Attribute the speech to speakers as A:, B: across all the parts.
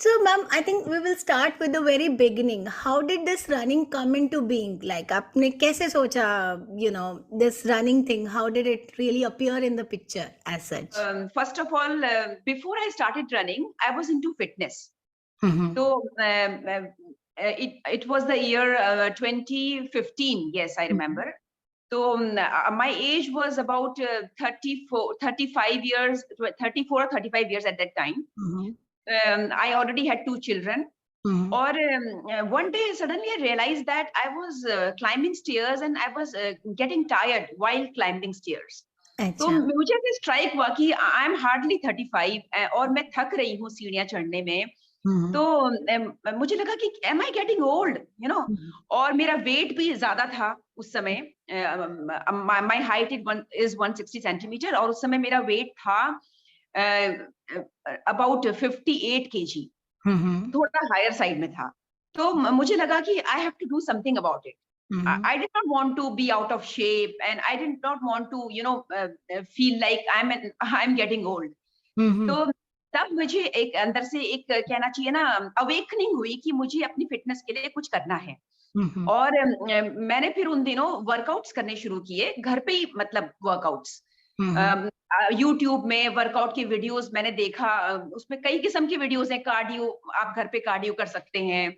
A: So, ma'am, I think we will start with the very beginning. How did this running come into being? Like, आपने कैसे सोचा, this running thing? How did it really appear in the picture as such?
B: First of all, before I started running, I was into fitness.
A: Mm-hmm.
B: So it was the year 2015. Yes, I remember. So my age was about 35 years, 34 or 35 years at that time.
A: Mm-hmm.
B: I already had two children.
A: Mm-hmm.
B: Or one day suddenly I realized that I was climbing stairs and I was getting tired while climbing stairs. तो
A: अच्छा.
B: मुझे भी strike हुआ कि I am hardly 35 और मैं थक रही हूँ सीढ़ियां चढ़ने में.
A: Mm-hmm.
B: तो मुझे लगा कि M I getting old
A: Mm-hmm.
B: और मेरा वेट भी ज्यादा था उस समय. माय हाइट इज 160 सेंटीमीटर और उस समय मेरा वेट था अबाउट 58 kg.
A: Mm-hmm.
B: थोड़ा हायर साइड में था. तो मुझे लगा कि I have to do something about it. I did not want to be out of shape and I did not want to, feel like I'm getting old.
A: Mm-hmm.
B: तो तब मुझे एक अंदर से एक कहना चाहिए ना अवेकनिंग हुई कि मुझे अपनी फिटनेस के लिए कुछ करना है.
A: Mm-hmm.
B: और मैंने फिर उन दिनों वर्कआउट्स करने शुरू किए घर पे ही, मतलब वर्कआउट्स. यूट्यूब में वर्कआउट की वीडियोस मैंने देखा. उसमें कई किस्म की वीडियोस हैं. कार्डियो, आप घर पे कार्डियो कर सकते हैं.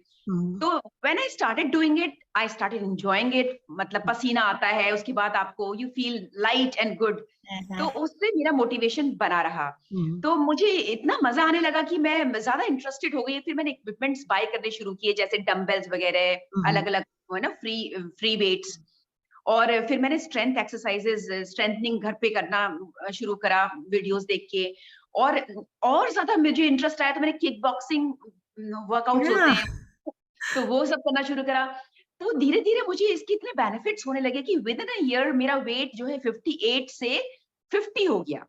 B: तो when I started doing it, I started enjoying it. मतलब पसीना आता है, उसके बाद आपको you feel light and good. तो उससे मेरा मोटिवेशन बना रहा. तो मुझे इतना मजा आने लगा कि मैं ज्यादा इंटरेस्टेड हो गई. फिर मैंने इक्विपमेंट्स बाय करने शुरू किए, जैसे डंबल्स वगैरह, अलग अलग है ना, फ्री वेट्स. और फिर मैंने स्ट्रेंथ एक्सरसाइजेस, स्ट्रेंथनिंग घर पे करना शुरू करा वीडियोस देख के. और ज्यादा मुझे इंटरेस्ट आया तो मैंने किक बॉक्सिंग वर्कआउट्स होते हैं तो वो सब करना शुरू करा. तो धीरे धीरे मुझे इसके इतने बेनिफिट्स होने लगे कि विद इन अ ईयर मेरा वेट जो है 58 से 50 हो गया.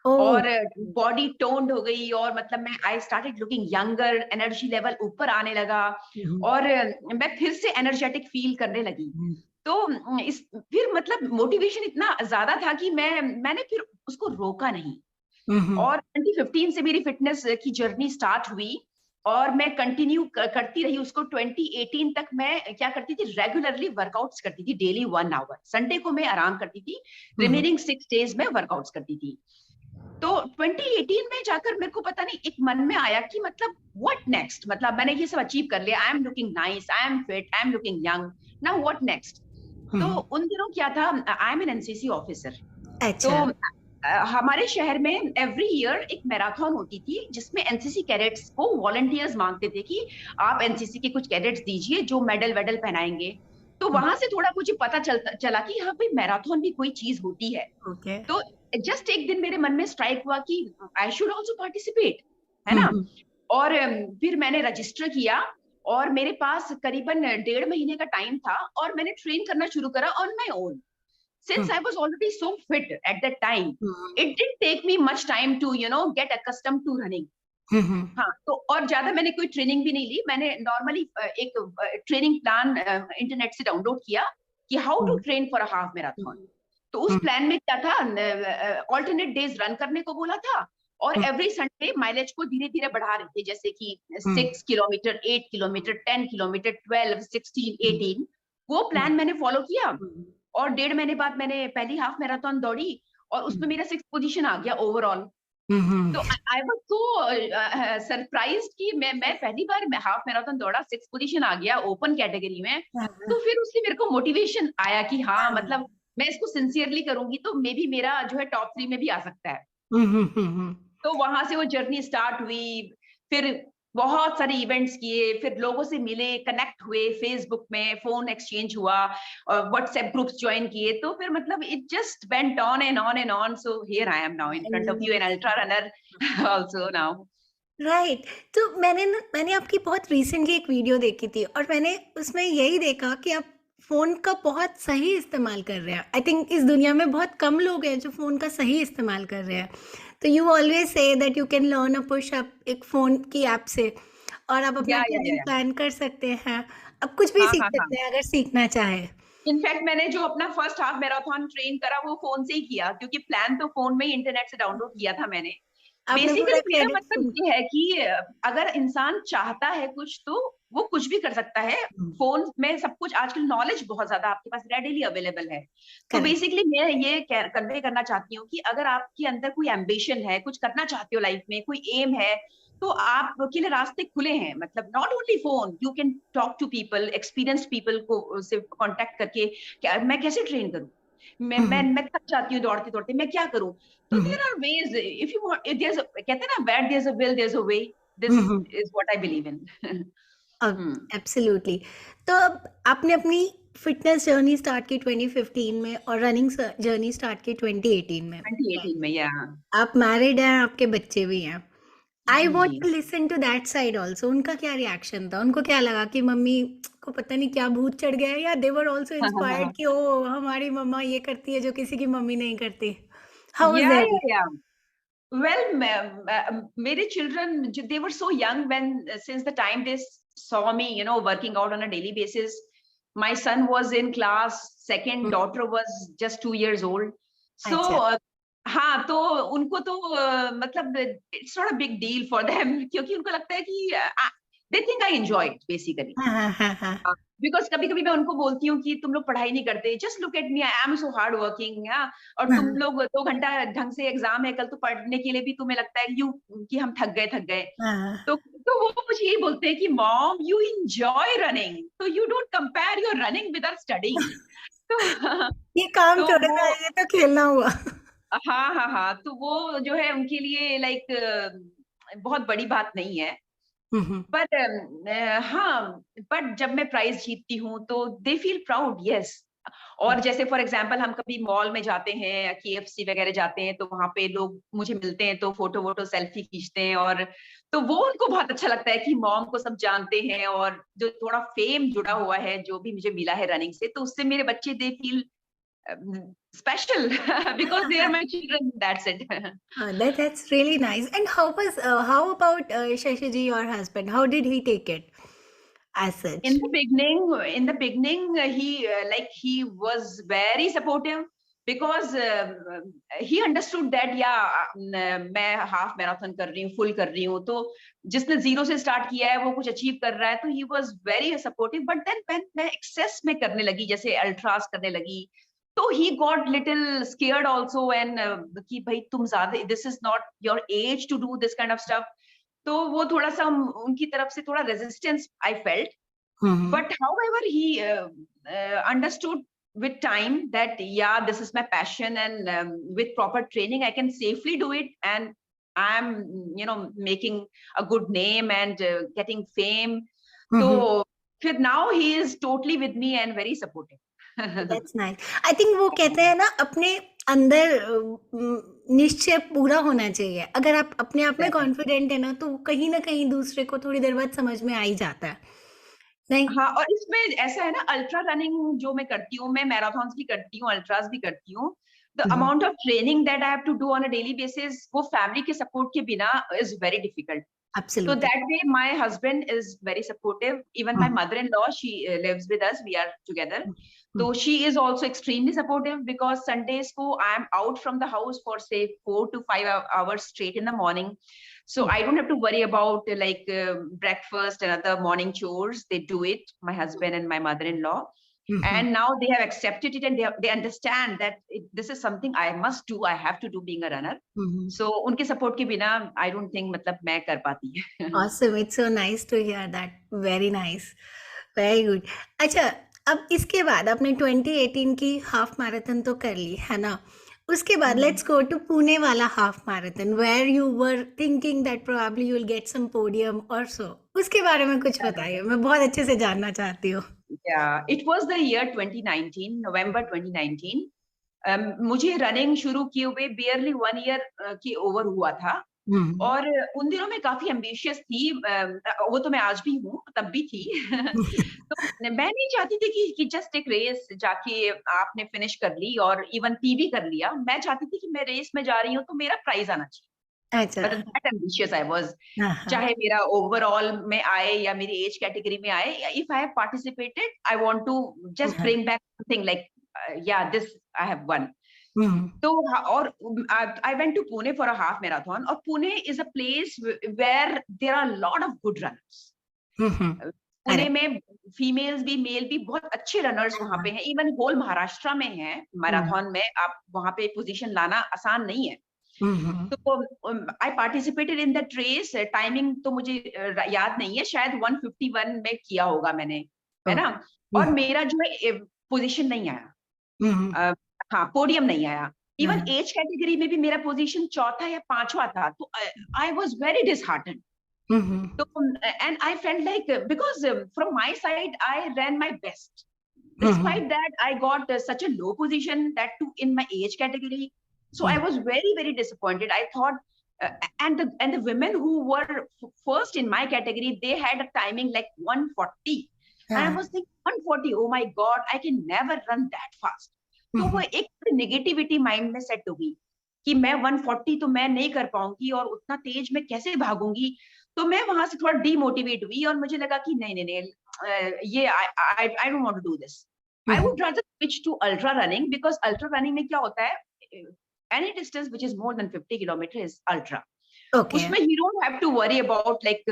B: और बॉडी टोन्ड हो गई और मतलब मैं I started looking younger. Energy level ऊपर आने लगा और मैं फिर से एनर्जेटिक फील करने लगी. तो फिर मतलब मोटिवेशन इतना ज्यादा था कि मैंने फिर उसको रोका नहीं. और 2015 से मेरी फिटनेस की जर्नी स्टार्ट हुई और मैं कंटिन्यू करती रही उसको. 2018 तक मैं क्या करती थी, रेगुलरली वर्कआउट्स करती थी, डेली 1 आवर. संडे को मैं आराम करती थी, रिमेनिंग 6 डेज में वर्कआउट्स करती थी. तो 2018 में जाकर मेरे को पता नहीं एक मन में आया कि मतलब व्हाट नेक्स्ट. मतलब मैंने ये सब अचीव कर लिया, I am looking nice, I am fit, I am looking young, now what next. तो उन दिनों क्या था, I am an NCC officer. तो हमारे शहर में एवरी ईयर एक मैराथन होती थी जिसमें एनसीसी कैडेट्स को वॉलंटियर्स मांगते थे कि आप एनसीसी के कुछ कैडेट्स दीजिए जो मेडल वेडल पहनाएंगे. तो वहां से थोड़ा मुझे पता चला कि हाँ भाई, मैराथन भी कोई चीज होती है. तो जस्ट एक दिन मेरे मन में स्ट्राइक हुआ कि आई शुड ऑल्सो पार्टिसिपेट, है ना. और फिर मैंने रजिस्टर किया और मेरे पास करीबन 1.5 महीने का टाइम था और मैंने ट्रेन करना शुरू करा on my own. Since I was already so fit at that time, it didn't take me much time to, get accustomed to running. हाँ, तो और ज्यादा मैंने कोई ट्रेनिंग भी नहीं ली. मैंने नॉर्मली एक ट्रेनिंग प्लान इंटरनेट से डाउनलोड किया कि how to train for a half marathon. तो उस प्लान में क्या था, ऑल्टरनेट डेज रन करने को बोला था और एवरी संडे माइलेज को धीरे धीरे बढ़ा रहे थे, जैसे कि 6 किलोमीटर, 8 किलोमीटर, 10 किलोमीटर, 12, 16, 18. वो प्लान मैंने फॉलो किया और 1.5 महीने बाद मैंने पहली हाफ मैराथन दौड़ी और उसमें मेरा 6th पोजीशन आ गया ओवरऑल. तो आई वाज सो सरप्राइज्ड कि मैं पहली बार हाफ मैराथन दौड़ा, 6th पोजीशन आ गया ओपन कैटेगरी में. तो फिर उससे मेरे को मोटिवेशन आया कि हाँ, मतलब मैं इसको सिंसियरली करूंगी तो मे बी मेरा जो है टॉप 3 में भी आ सकता है. तो वहां से वो जर्नी स्टार्ट हुई. फिर बहुत सारे इवेंट्स किए, फिर लोगों से मिले, कनेक्ट हुए, फेसबुक में फोन एक्सचेंज हुआ, व्हाट्सएप ग्रुप्स ज्वाइन किए. तो फिर मतलब it just went on and on and on. So here I am now in front of you, an ultra runner also now.
A: Right. तो मैंने आपकी बहुत रिसेंटली एक वीडियो देखी थी और मैंने उसमें यही देखा कि आप फोन का बहुत सही इस्तेमाल कर रहे हैं. आई थिंक इस दुनिया में बहुत कम लोग हैं जो फोन का सही इस्तेमाल कर रहे हैं. तो you always say that you can learn a push up एक फोन की ऐप से और आप अपना ट्रेनिंग प्लान कर सकते हैं. आप कुछ भी सीख सकते हैं अगर सीखना चाहे.
B: इनफैक्ट मैंने जो अपना फर्स्ट हाफ मैराथन ट्रेन करा वो फोन से ही किया, क्योंकि प्लान तो फोन में ही इंटरनेट से डाउनलोड किया था मैंने.
A: आपने पूरा
B: बेसिकली मेरा
A: क्रेडिट।
B: मतलब ये है कि अगर इंसान चाहता है कुछ तो वो कुछ भी कर सकता है। फोन में सब कुछ आजकल नॉलेज बहुत ज्यादा आपके पास रेडिली अवेलेबल है। तो
A: करेक्ट।
B: बेसिकली मैं ये कन्वे करना चाहती हूँ कि अगर आपके अंदर कोई एम्बिशन है, कुछ करना चाहते हो लाइफ में, कोई एम है, तो आपके लिए रास्ते खुले हैं। मतलब not only phone, you can talk to people, experience people को से कांटेक्ट करके, क्या मैं कैसे ट्रेन करूँ, मैं थक जाती हूँ दौड़ते दौड़ते, मैं क्या करूँ। तो there are ways, if you want, there कहते हैं ना, where there is a will there is a way. This is what I believe in.
A: Absolutely. तो अब आपने अपनी फिटनेस जर्नी स्टार्ट की 2015 में और रनिंग जर्नी स्टार्ट की 2018 में।
B: 2018 में, या
A: आप मैरिड हैं, आपके बच्चे भी हैं। आई
B: जी
A: वॉन्ट
B: जी।
A: To listen to that side also. उनका क्या रिएक्शन था? उनको क्या लगा कि मम्मी को पता नहीं क्या भूत चढ़ गया है, या दे वर ऑल्सो इंस्पायर्ड कि ओ हमारी मम्मा ये करती है जो किसी की मम्मी नहीं करती? हाउ वाज
B: या
A: दैट?
B: या Well, mere children, they were so young when, since the time they saw me, working out on a daily basis. My son was in class second, daughter was just 2 years old. So,
A: अच्छा।
B: हाँ, तो उनको तो मतलब it's not a big deal for them, क्योंकि उनको लगता है कि they think I enjoy it basically.
A: हाँ हाँ हाँ हाँ
B: बिकॉज कभी कभी मैं उनको बोलती हूँ कि तुम लोग पढ़ाई नहीं करते, just look at me, I am so hard working. और तुम
A: हाँ
B: लोग 2 घंटा ढंग से एग्जाम है कल, तो पढ़ने के लिए भी तुम्हें लगता है यू कि हम थक गए।
A: हाँ।
B: तो वो मुझे यही बोलते हैं कि मॉम यू इंजॉय रनिंग, तो you don't compare your running with our studying. तो
A: ये काम
B: तो
A: थोड़ा
B: वो,
A: सा, ये तो खेलना हुआ।
B: हाँ हाँ हाँ, तो वो जो है उनके लिए लाइक बहुत बड़ी बात नहीं है। बट हाँ, बट जब मैं प्राइज जीतती हूँ तो दे फील प्राउड, यस। और जैसे फॉर एग्जांपल हम कभी मॉल में जाते हैं, KFC वगैरह जाते हैं, तो वहां पे लोग मुझे मिलते हैं तो फोटो वोटो सेल्फी खींचते हैं, और तो वो उनको बहुत अच्छा लगता है कि मॉम को सब जानते हैं, और जो थोड़ा फेम जुड़ा हुआ है जो भी मुझे मिला है रनिंग से, तो उससे मेरे बच्चे they feel special because they are my children, that's it.
A: That's really nice. And how about Shashi ji, your husband? How did he take it as such?
B: In the beginning, he was very supportive because he understood that मैं half marathon कर रही हूँ, full कर रही हूँ, तो जिसने zero से स्टार्ट किया है वो कुछ अचीव कर रहा है, तो he was very supportive. But then when मैं एक्सेस में करने लगी, जैसे अल्ट्रास करने लगी, तो he got little scared also, and कि भाई तुम ज्यादा, this is not your age to do this kind of stuff. तो वो थोड़ा सा उनकी तरफ से थोड़ा resistance I felt.
A: Hmm.
B: But however, he understood with time that, yeah, this is my passion, and with proper training, I can safely do it. And I'm, making a good name and getting fame. So, now he is totally with me and very supportive.
A: That's nice. I think वो कहते हैं ना, अपने अंदर निश्चय पूरा होना चाहिए। अगर आप अपने आप में कॉन्फिडेंट है ना, तो कहीं ना कहीं दूसरे को थोड़ी देर बाद समझ में आ ही जाता है, नहीं?
B: हाँ, और इसमें ऐसा है ना, अल्ट्रा रनिंग जो मैं करती हूँ, मैं मैराथन्स भी करती हूँ, अल्ट्रास भी करती हूँ। The amount of training that I have to do on a daily basis, वो फैमिली के सपोर्ट के बिना is very difficult. So
A: Absolutely.
B: that way, my husband is very supportive. Even my mother-in-law, she lives with us. We are together. So she is also extremely supportive, because Sundays ko I am out from the house for say 4 to 5 hours straight in the morning. So I don't have to worry about breakfast and other morning chores. They do it, my husband and my mother-in-law. And now they have accepted it, and they understand that this is something I must do. I have to do being a runner. So उनके support के बिना I don't think मतलब मैं कर पाती।
A: Awesome. It's so nice to hear that. Very nice. Very good. अच्छा, अब इसके बाद आपने 2018 की हाफ मैराथन तो कर ली है ना? उसके बाद लेट्स गो टू पुणे वाला half marathon, where you were thinking that probably you will get some podium or so. उसके बारे में कुछ बताइए, मैं बहुत अच्छे से जानना चाहती हूँ।
B: Yeah, it was the year 2019, November 2019. मुझे रनिंग शुरू किए हुए बियरली 1 ईयर की ओवर हुआ था, और उन दिनों में काफी एम्बिशियस थी। वो तो मैं आज भी हूँ, तब भी थी। तो मैं नहीं चाहती थी कि जस्ट एक रेस जाके आपने फिनिश कर ली और इवन पीबी कर लिया। मैं चाहती थी कि मैं रेस में जा रही हूँ तो मेरा प्राइज आना चाहिए।
A: अच्छा।
B: मतलब दैट एम्बिशियस आई वाज।
A: हाँ हाँ।
B: चाहे मेरा ओवरऑल में आए या मेरी एज कैटेगरी में आए, if I have participated, I want to just
A: हाँ।
B: ब्रिंग बैक समथिंग लाइक, या this I have won.
A: Hmm
B: तो और I went to Pune for a half marathon, और Pune is a place where there are lot of good runners.
A: Hmm
B: Pune
A: correct.
B: में females भी male भी बहुत अच्छे रनर्स वहां पे हैं, इवन होल महाराष्ट्र में है
A: हम्म
B: मैराथन में, आप वहां पे पोजीशन लाना आसान नहीं है।
A: हम्म
B: तो I participated in that race, timing तो मुझे याद नहीं है, शायद 151 में किया होगा मैंने, है ना। और
A: हम्म
B: मेरा जो है पोजीशन नहीं आया,
A: हम्म
B: हाँ पोडियम नहीं आया। इवन
A: हम्म
B: एज कैटेगरी में भी मेरा पोजीशन चौथा या पांचवा था, तो I was very disheartened.
A: Hmm
B: So, and I felt like, because from my side, I ran my best.
A: Hmm
B: Despite that, I got such a low position, that too in my age category. So I
A: hmm
B: was very, very disappointed. I thought, and the women who were first in my category, they had a timing like 140, and I
A: हाँ
B: was thinking 140. Oh my God, I can never run that fast. तो वो
A: हम्म
B: एक negativity mind में set हो गई कि मैं 140 तो मैं नहीं कर पाऊंगी, और उतना तेज मैं कैसे भागूंगी। तो मैं वहां से थोड़ा डीमोटिवेट हुई, और मुझे लगा कि नहीं नहीं नहीं, ये I don't want to do this. I
A: hmm
B: would rather switch to ultra running, because ultra running में क्या होता है, any distance which is more than 50 kilometre is ultra.
A: Okay
B: उसमें you don't have to worry about like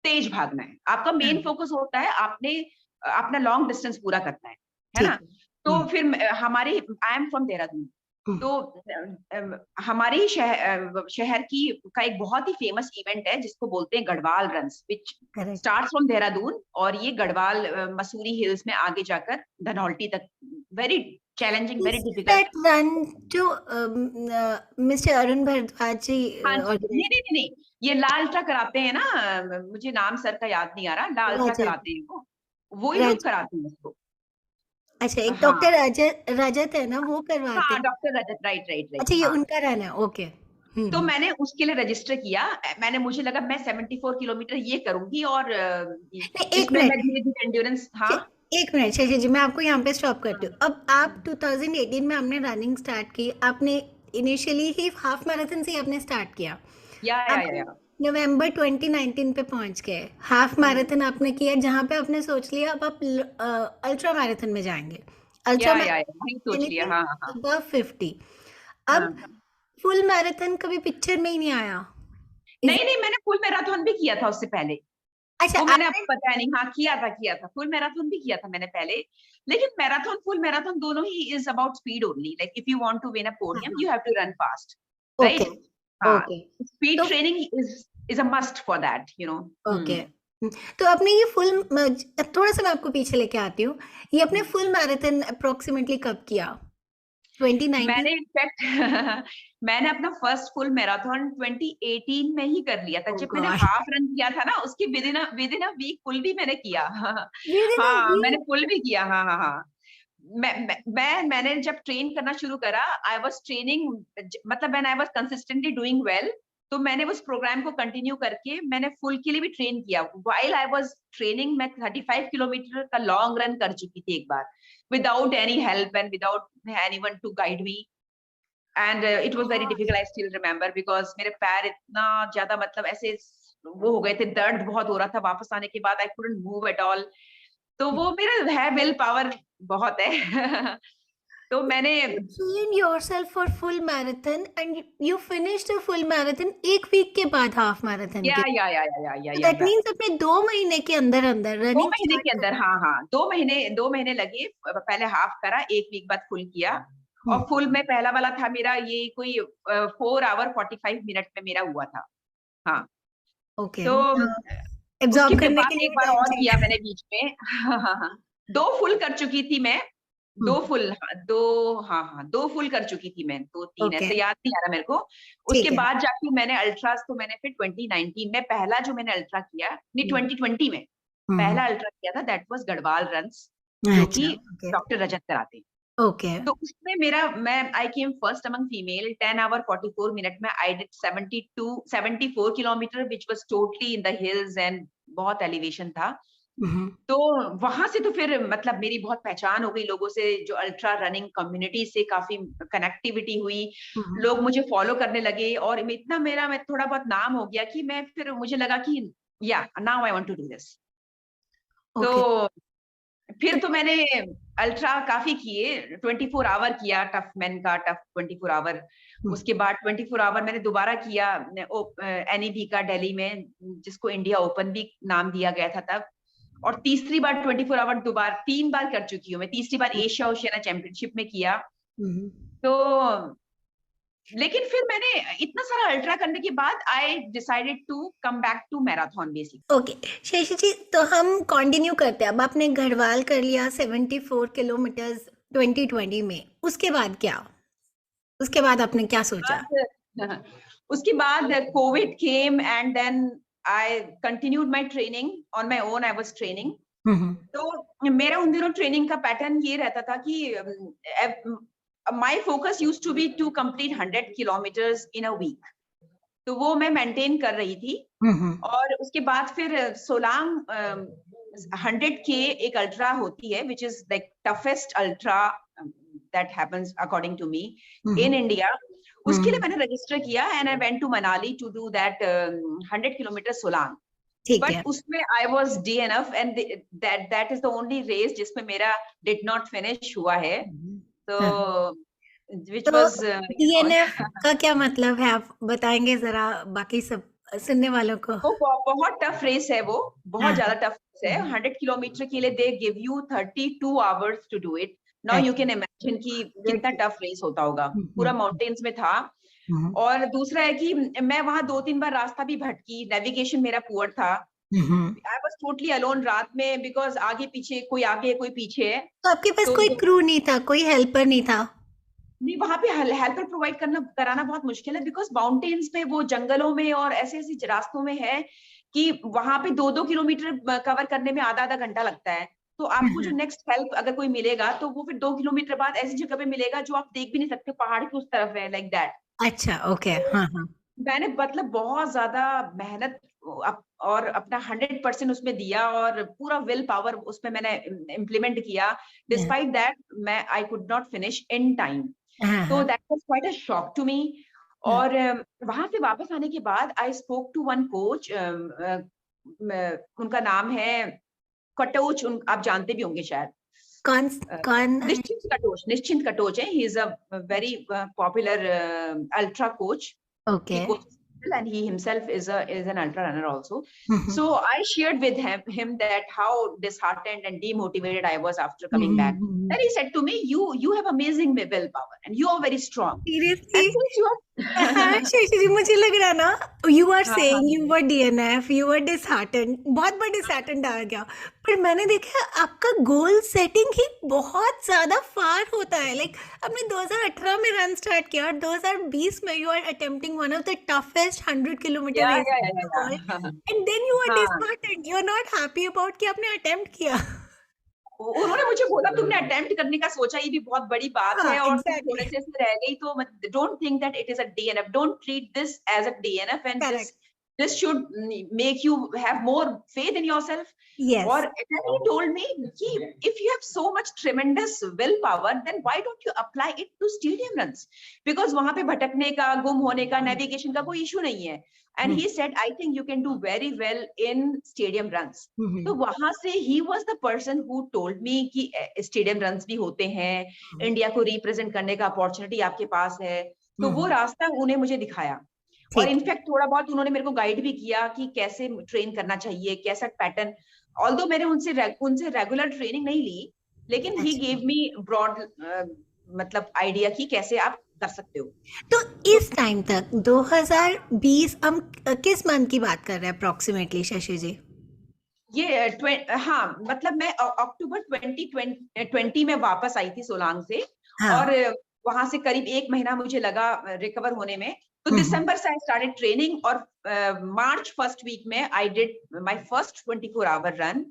B: तेज भागना है, आपका main focus होता है आपने अपना लॉन्ग डिस्टेंस पूरा करना है ना।
A: ठीक है
B: तो फिर हमारे, आई एम फ्रॉम देहरादून,
A: हम्म
B: तो हमारे ही शहर की का एक बहुत ही फेमस इवेंट है जिसको बोलते हैं Garhwal runs, which
A: correct.
B: Starts from Dehradun, और ये गढ़वाल मसूरी हिल्स में आगे जाकर धनौल्टी तक, very challenging, very
A: Is
B: difficult.
A: that run जो मिस्टर अरुण भारद्वाज जी
B: हाँ
A: ऑर्गेनाइज
B: नहीं नहीं नहीं नहीं, ये लाल ट्रक कराते हैं ना, मुझे नाम सर का याद नहीं आ रहा, लाल ट्रक
A: राजत
B: कराते हैं वो ही लोग
A: राज
B: कराते हैं उसको।
A: अच्छा एक
B: हाँ
A: डॉक्टर रजत है ना वो करवाते
B: हाँ,
A: हैं।
B: डॉक्टर रजत, राइट राइट राइट,
A: अच्छा ये
B: हाँ।
A: उनका रन है ओके।
B: तो मैंने उसके लिए रजिस्टर किया, मैंने, मुझे लगा मैं 74 किलोमीटर ये करूंगी, और
A: नहीं एक
B: इसमें मैं
A: मिनट
B: धीरे धीरे एंड्योरेंस, हाँ।
A: एक मिनट शशि जी मैं आपको यहाँ पे स्टॉप करती हूँ।
B: हाँ,
A: अब आप 2018 में आपने रनिंग स्टार्ट की, आपने इनिशियली ही हाफ मैराथन से ही आपने स्टार्ट किया। आप
B: या
A: नवंबर 2019 पे पहुंच गए, हाफ
B: हम्म,
A: मैराथन आपने किया जहाँ पे आपने सोच लिया अब आप अल्ट्रा मैराथन में जाएंगे। अल्ट्रा
B: वही
A: मैराथन
B: सोच लिया,
A: एनीथिंग
B: हाँ हाँ
A: अबव 50। अब
B: हाँ।
A: फुल मैराथन कभी पिक्चर में ही नहीं आया। इज
B: नहीं नहीं, मैंने फुल मैराथन भी किया था उससे पहले।
A: अच्छा
B: वो मैंने
A: आपने
B: आपको बताया नहीं, हाँ किया था फुल मैराथन भी किया था मैंने पहले। लेकिन मैराथन फुल मैराथन दोनों ही is about speed only, like if you want to win a
A: हाँ
B: पोडियम
A: हाँ
B: you have to run fast,
A: okay
B: right. हाँ,
A: ओके
B: स्पीड
A: तो
B: training is a must for that, you know.
A: Okay तो आपने ये full थोड़ा सा मैं आपको पीछे लेके आती हूँ। ये आपने फुल मैराथन अप्रोक्सीमेटली कब किया? 2019?
B: मैंने इनफैक्ट मैंने अपना फर्स्ट फुल मैराथन 2018 में ही कर लिया था,
A: ओह
B: जब मैंने
A: गॉड
B: हाफ रन किया था ना, उसके within a week full भी मैंने किया।
A: विदिन अ
B: हाँ मैंने
A: वीक?
B: फुल भी किया, हाँ हाँ हाँ। मैंने जब ट्रेन करना शुरू करा, आई वाज ट्रेनिंग, मतलब when I was consistently doing well, तो मैंने उस प्रोग्राम को कंटिन्यू करके मैंने फुल के लिए भी ट्रेन किया। व्हाइल आई वाज ट्रेनिंग, मैं 35 किलोमीटर का लॉन्ग रन कर चुकी थी एक बार, without any help and without anyone to guide me. And it was very difficult, I still remember, because मेरे पैर इतना ज्यादा, मतलब ऐसे वो हो गए थे, दर्द बहुत हो रहा था वापस आने के बाद, I couldn't move at all. तो वो मेरा है, विल पावर बहुत है। तो मैंने,
A: You trained yourself for full marathon and you finished a full marathon एक वीक के बाद हाफ मैराथन
B: या
A: के।
B: या या या या
A: तो
B: या
A: दैट
B: या
A: मीन्स अपने 2 महीने के अंदर अंदर
B: दो
A: रनिंग
B: महीने
A: स्टार्ट
B: के
A: कर।
B: अंदर, हाँ हाँ, 2 महीने लगे, पहले हाफ करा, एक वीक बाद फुल किया। और
A: हम्म
B: फुल में पहला वाला था मेरा, ये कोई 4 आवर 45 मिनट में मेरा हुआ था, हाँ।
A: ओके
B: तो उसके
A: एब्जॉर्ब
B: फिर
A: करने के
B: बाद
A: लिए
B: एक
A: भी
B: बार
A: टाइम
B: और किया
A: चाहिए।
B: मैंने बीच में। हाँ हाँ हाँ, 2 फुल कर चुकी थी मैं, दो
A: हम्म
B: फुल हाँ, 2, हाँ हाँ 2 फुल कर चुकी थी मैं, 2 3
A: ओके
B: ऐसे याद नहीं आ रहा मेरे को। उसके
A: ठीक है।
B: बाद जाके मैंने अल्ट्रास, तो मैंने फिर 2019 में पहला जो मैंने अल्ट्रा किया, नहीं
A: हम्म
B: 2020 में
A: हम्म,
B: पहला अल्ट्रा किया था, दैट वाज गढ़वाल रन्स, जो
A: अच्छा
B: कि
A: ओके
B: डॉक्टर रजत कराते हैं।
A: ओके
B: तो उसमें मैं I came first among female, 10 hour 44 minute में I did 74 kilometre, which was totally in the hills, and बहुत एलिवेशन था।
A: हम्म
B: तो वहां से तो फिर मतलब मेरी बहुत पहचान हो गई लोगों से, जो अल्ट्रा रनिंग कम्युनिटी से काफी कनेक्टिविटी हुई,
A: हम्म
B: लोग मुझे फॉलो करने लगे, और इतना मेरा मैं थोड़ा बहुत नाम हो गया कि मैं, फिर मुझे लगा कि yeah now I want to do this.
A: Okay
B: तो फिर तो मैंने अल्ट्रा काफी किए, 24 आवर किया, टफ मैन का टफ 24 आवर। उसके बाद 24 आवर मैंने दोबारा किया NEB का दिल्ली में, जिसको इंडिया ओपन भी नाम दिया गया था तब। और तीसरी बार 24 आवर दोबारा 3 बार कर चुकी हूँ मैं। तीसरी बार एशिया ओशियाना चैंपियनशिप में किया। तो लेकिन फिर मैंने इतना सारा अल्ट्रा करने के बाद I decided to come back to marathon basic.
A: Okay Shashi ji, तो हम कंटिन्यू करते हैं। अब आपने गढ़वाल कर लिया 74 किलोमीटर 2020 में, उसके बाद क्या? उसके बाद आपने क्या सोचा?
B: उसके बाद Covid came and then I continued my training on my own. I was training. तो मेरा उन दिनों ट्रेनिंग का पैटर्न ये रहता था कि my focus used to be to complete 100 kilometres in a week. तो वो मैं मेंटेन कर रही थी। और उसके बाद फिर सोलांग 100K एक अल्ट्रा होती है, which is like toughest ultra that happens according to me in India. उसके लिए मैंने रजिस्टर किया and I went to Manali to do that 100 kilometre Solang. But उसमें I was DNF and that is the only race जिसमें मेरा did not finish हुआ है। तो which was
A: DNF का क्या मतलब है, आप बताएंगे जरा बाकी सब सुनने वालों को?
B: वो बहुत टफ रेस है, वो बहुत ज्यादा टफ रेस है। 100 किलोमीटर के लिए they give you 32 hours to do it. Now you can imagine कि कितना टफ रेस होता होगा। पूरा माउंटेन्स में था। और दूसरा है कि मैं वहां 2-3 बार रास्ता भी भटकी, नेविगेशन मेरा पुअर था। आई वाज टोटली अलोन रात में, बिकॉज आगे पीछे कोई आगे कोई पीछे है।
A: तो आपके पास कोई क्रू नहीं था, कोई हेल्पर नहीं था?
B: नहीं, वहां पे हेल्पर प्रोवाइड कराना बहुत मुश्किल है, बिकॉज माउंटेन्स में, वो जंगलों में और ऐसे ऐसे रास्तों में है कि वहां पे 2-2 किलोमीटर कवर करने में आधा घंटा लगता है। तो आपको जो नेक्स्ट हेल्प अगर कोई मिलेगा तो वो फिर 2 किलोमीटर बाद ऐसी जगह पे मिलेगा जो आप देख भी नहीं सकते, पहाड़ की उस तरफ है, लाइक दैट।
A: अच्छा, ओके। हाँ हाँ।
B: मैंने मतलब बहुत ज्यादा मेहनत और अपना 100% उसमें दिया और पूरा विल पावर उसमें मैंने इम्प्लीमेंट किया। डिस्पाइट दैट मैं I could not finish in time. तो that was quite a shock to me. और वहां से वापस आने के बाद I spoke to one coach. उनका नाम है कटोच, आप जानते भी होंगे शायद।
A: कौन?
B: निश्चिंत कटोच है। He is a very popular ultra coach.
A: Okay.
B: And he himself is an ultra runner also. So I shared with him that how disheartened and demotivated I was after coming back. Then he said to me, you have amazing willpower and you are very strong.
A: Seriously?
B: And since you are
A: हाँ शशि जी, मुझे लग रहा ना you are saying you were DNF, you were disheartened, बहुत बड़ा disheartened आ गया। पर मैंने देखा आपका गोल सेटिंग ही बहुत ज्यादा फार होता है। लाइक आपने 2018 में रन स्टार्ट किया और 2020 में you are attempting one of the toughest 100 kilometre race and then you are disheartened, you are not happy about कि आपने अटेम्प्ट किया।
B: उन्होंने मुझे बोला तुमने अटेम्प्ट करने का सोचा, ये भी बहुत बड़ी बात है, और थोड़े से रह गई तो don't think that it is a DNF, don't treat this as a DNF and this should make you have more faith in yourself.
A: Yes.
B: Or then he told me, if you have so much tremendous willpower, then why don't you apply it to stadium runs? Because वहां पे भटकने का, गुम होने का, navigation का कोई issue नहीं है। And he said, I think you can do very well in stadium runs. तो वहां से he was the person who told me कि stadium runs भी होते हैं, इंडिया को रिप्रेजेंट करने का अपॉर्चुनिटी आपके पास है। तो वो रास्ता उन्हें मुझे दिखाया। और इनफैक्ट थोड़ा बहुत उन्होंने मेरे को गाइड भी किया कि कैसे ट्रेन करना चाहिए, कैसा पैटर्न। ऑल्दो मैंने उनसे रेगुलर ट्रेनिंग नहीं ली, लेकिन ही गेव मी ब्रॉड मतलब आइडिया कि कैसे आप कर सकते हो।
A: तो इस टाइम तक 2020 हम किस मंथ की बात कर रहे हैं अप्रोक्सीमेटली शशि जी?
B: ये हाँ, मतलब मैं अक्टूबर 2020 में वापस आई थी सोलांग से। और वहां से करीब 1 महीना मुझे लगा रिकवर होने में। तो दिसंबर से आई स्टार्टेड ट्रेनिंग और मार्च फर्स्ट वीक में I did my first 24 hour run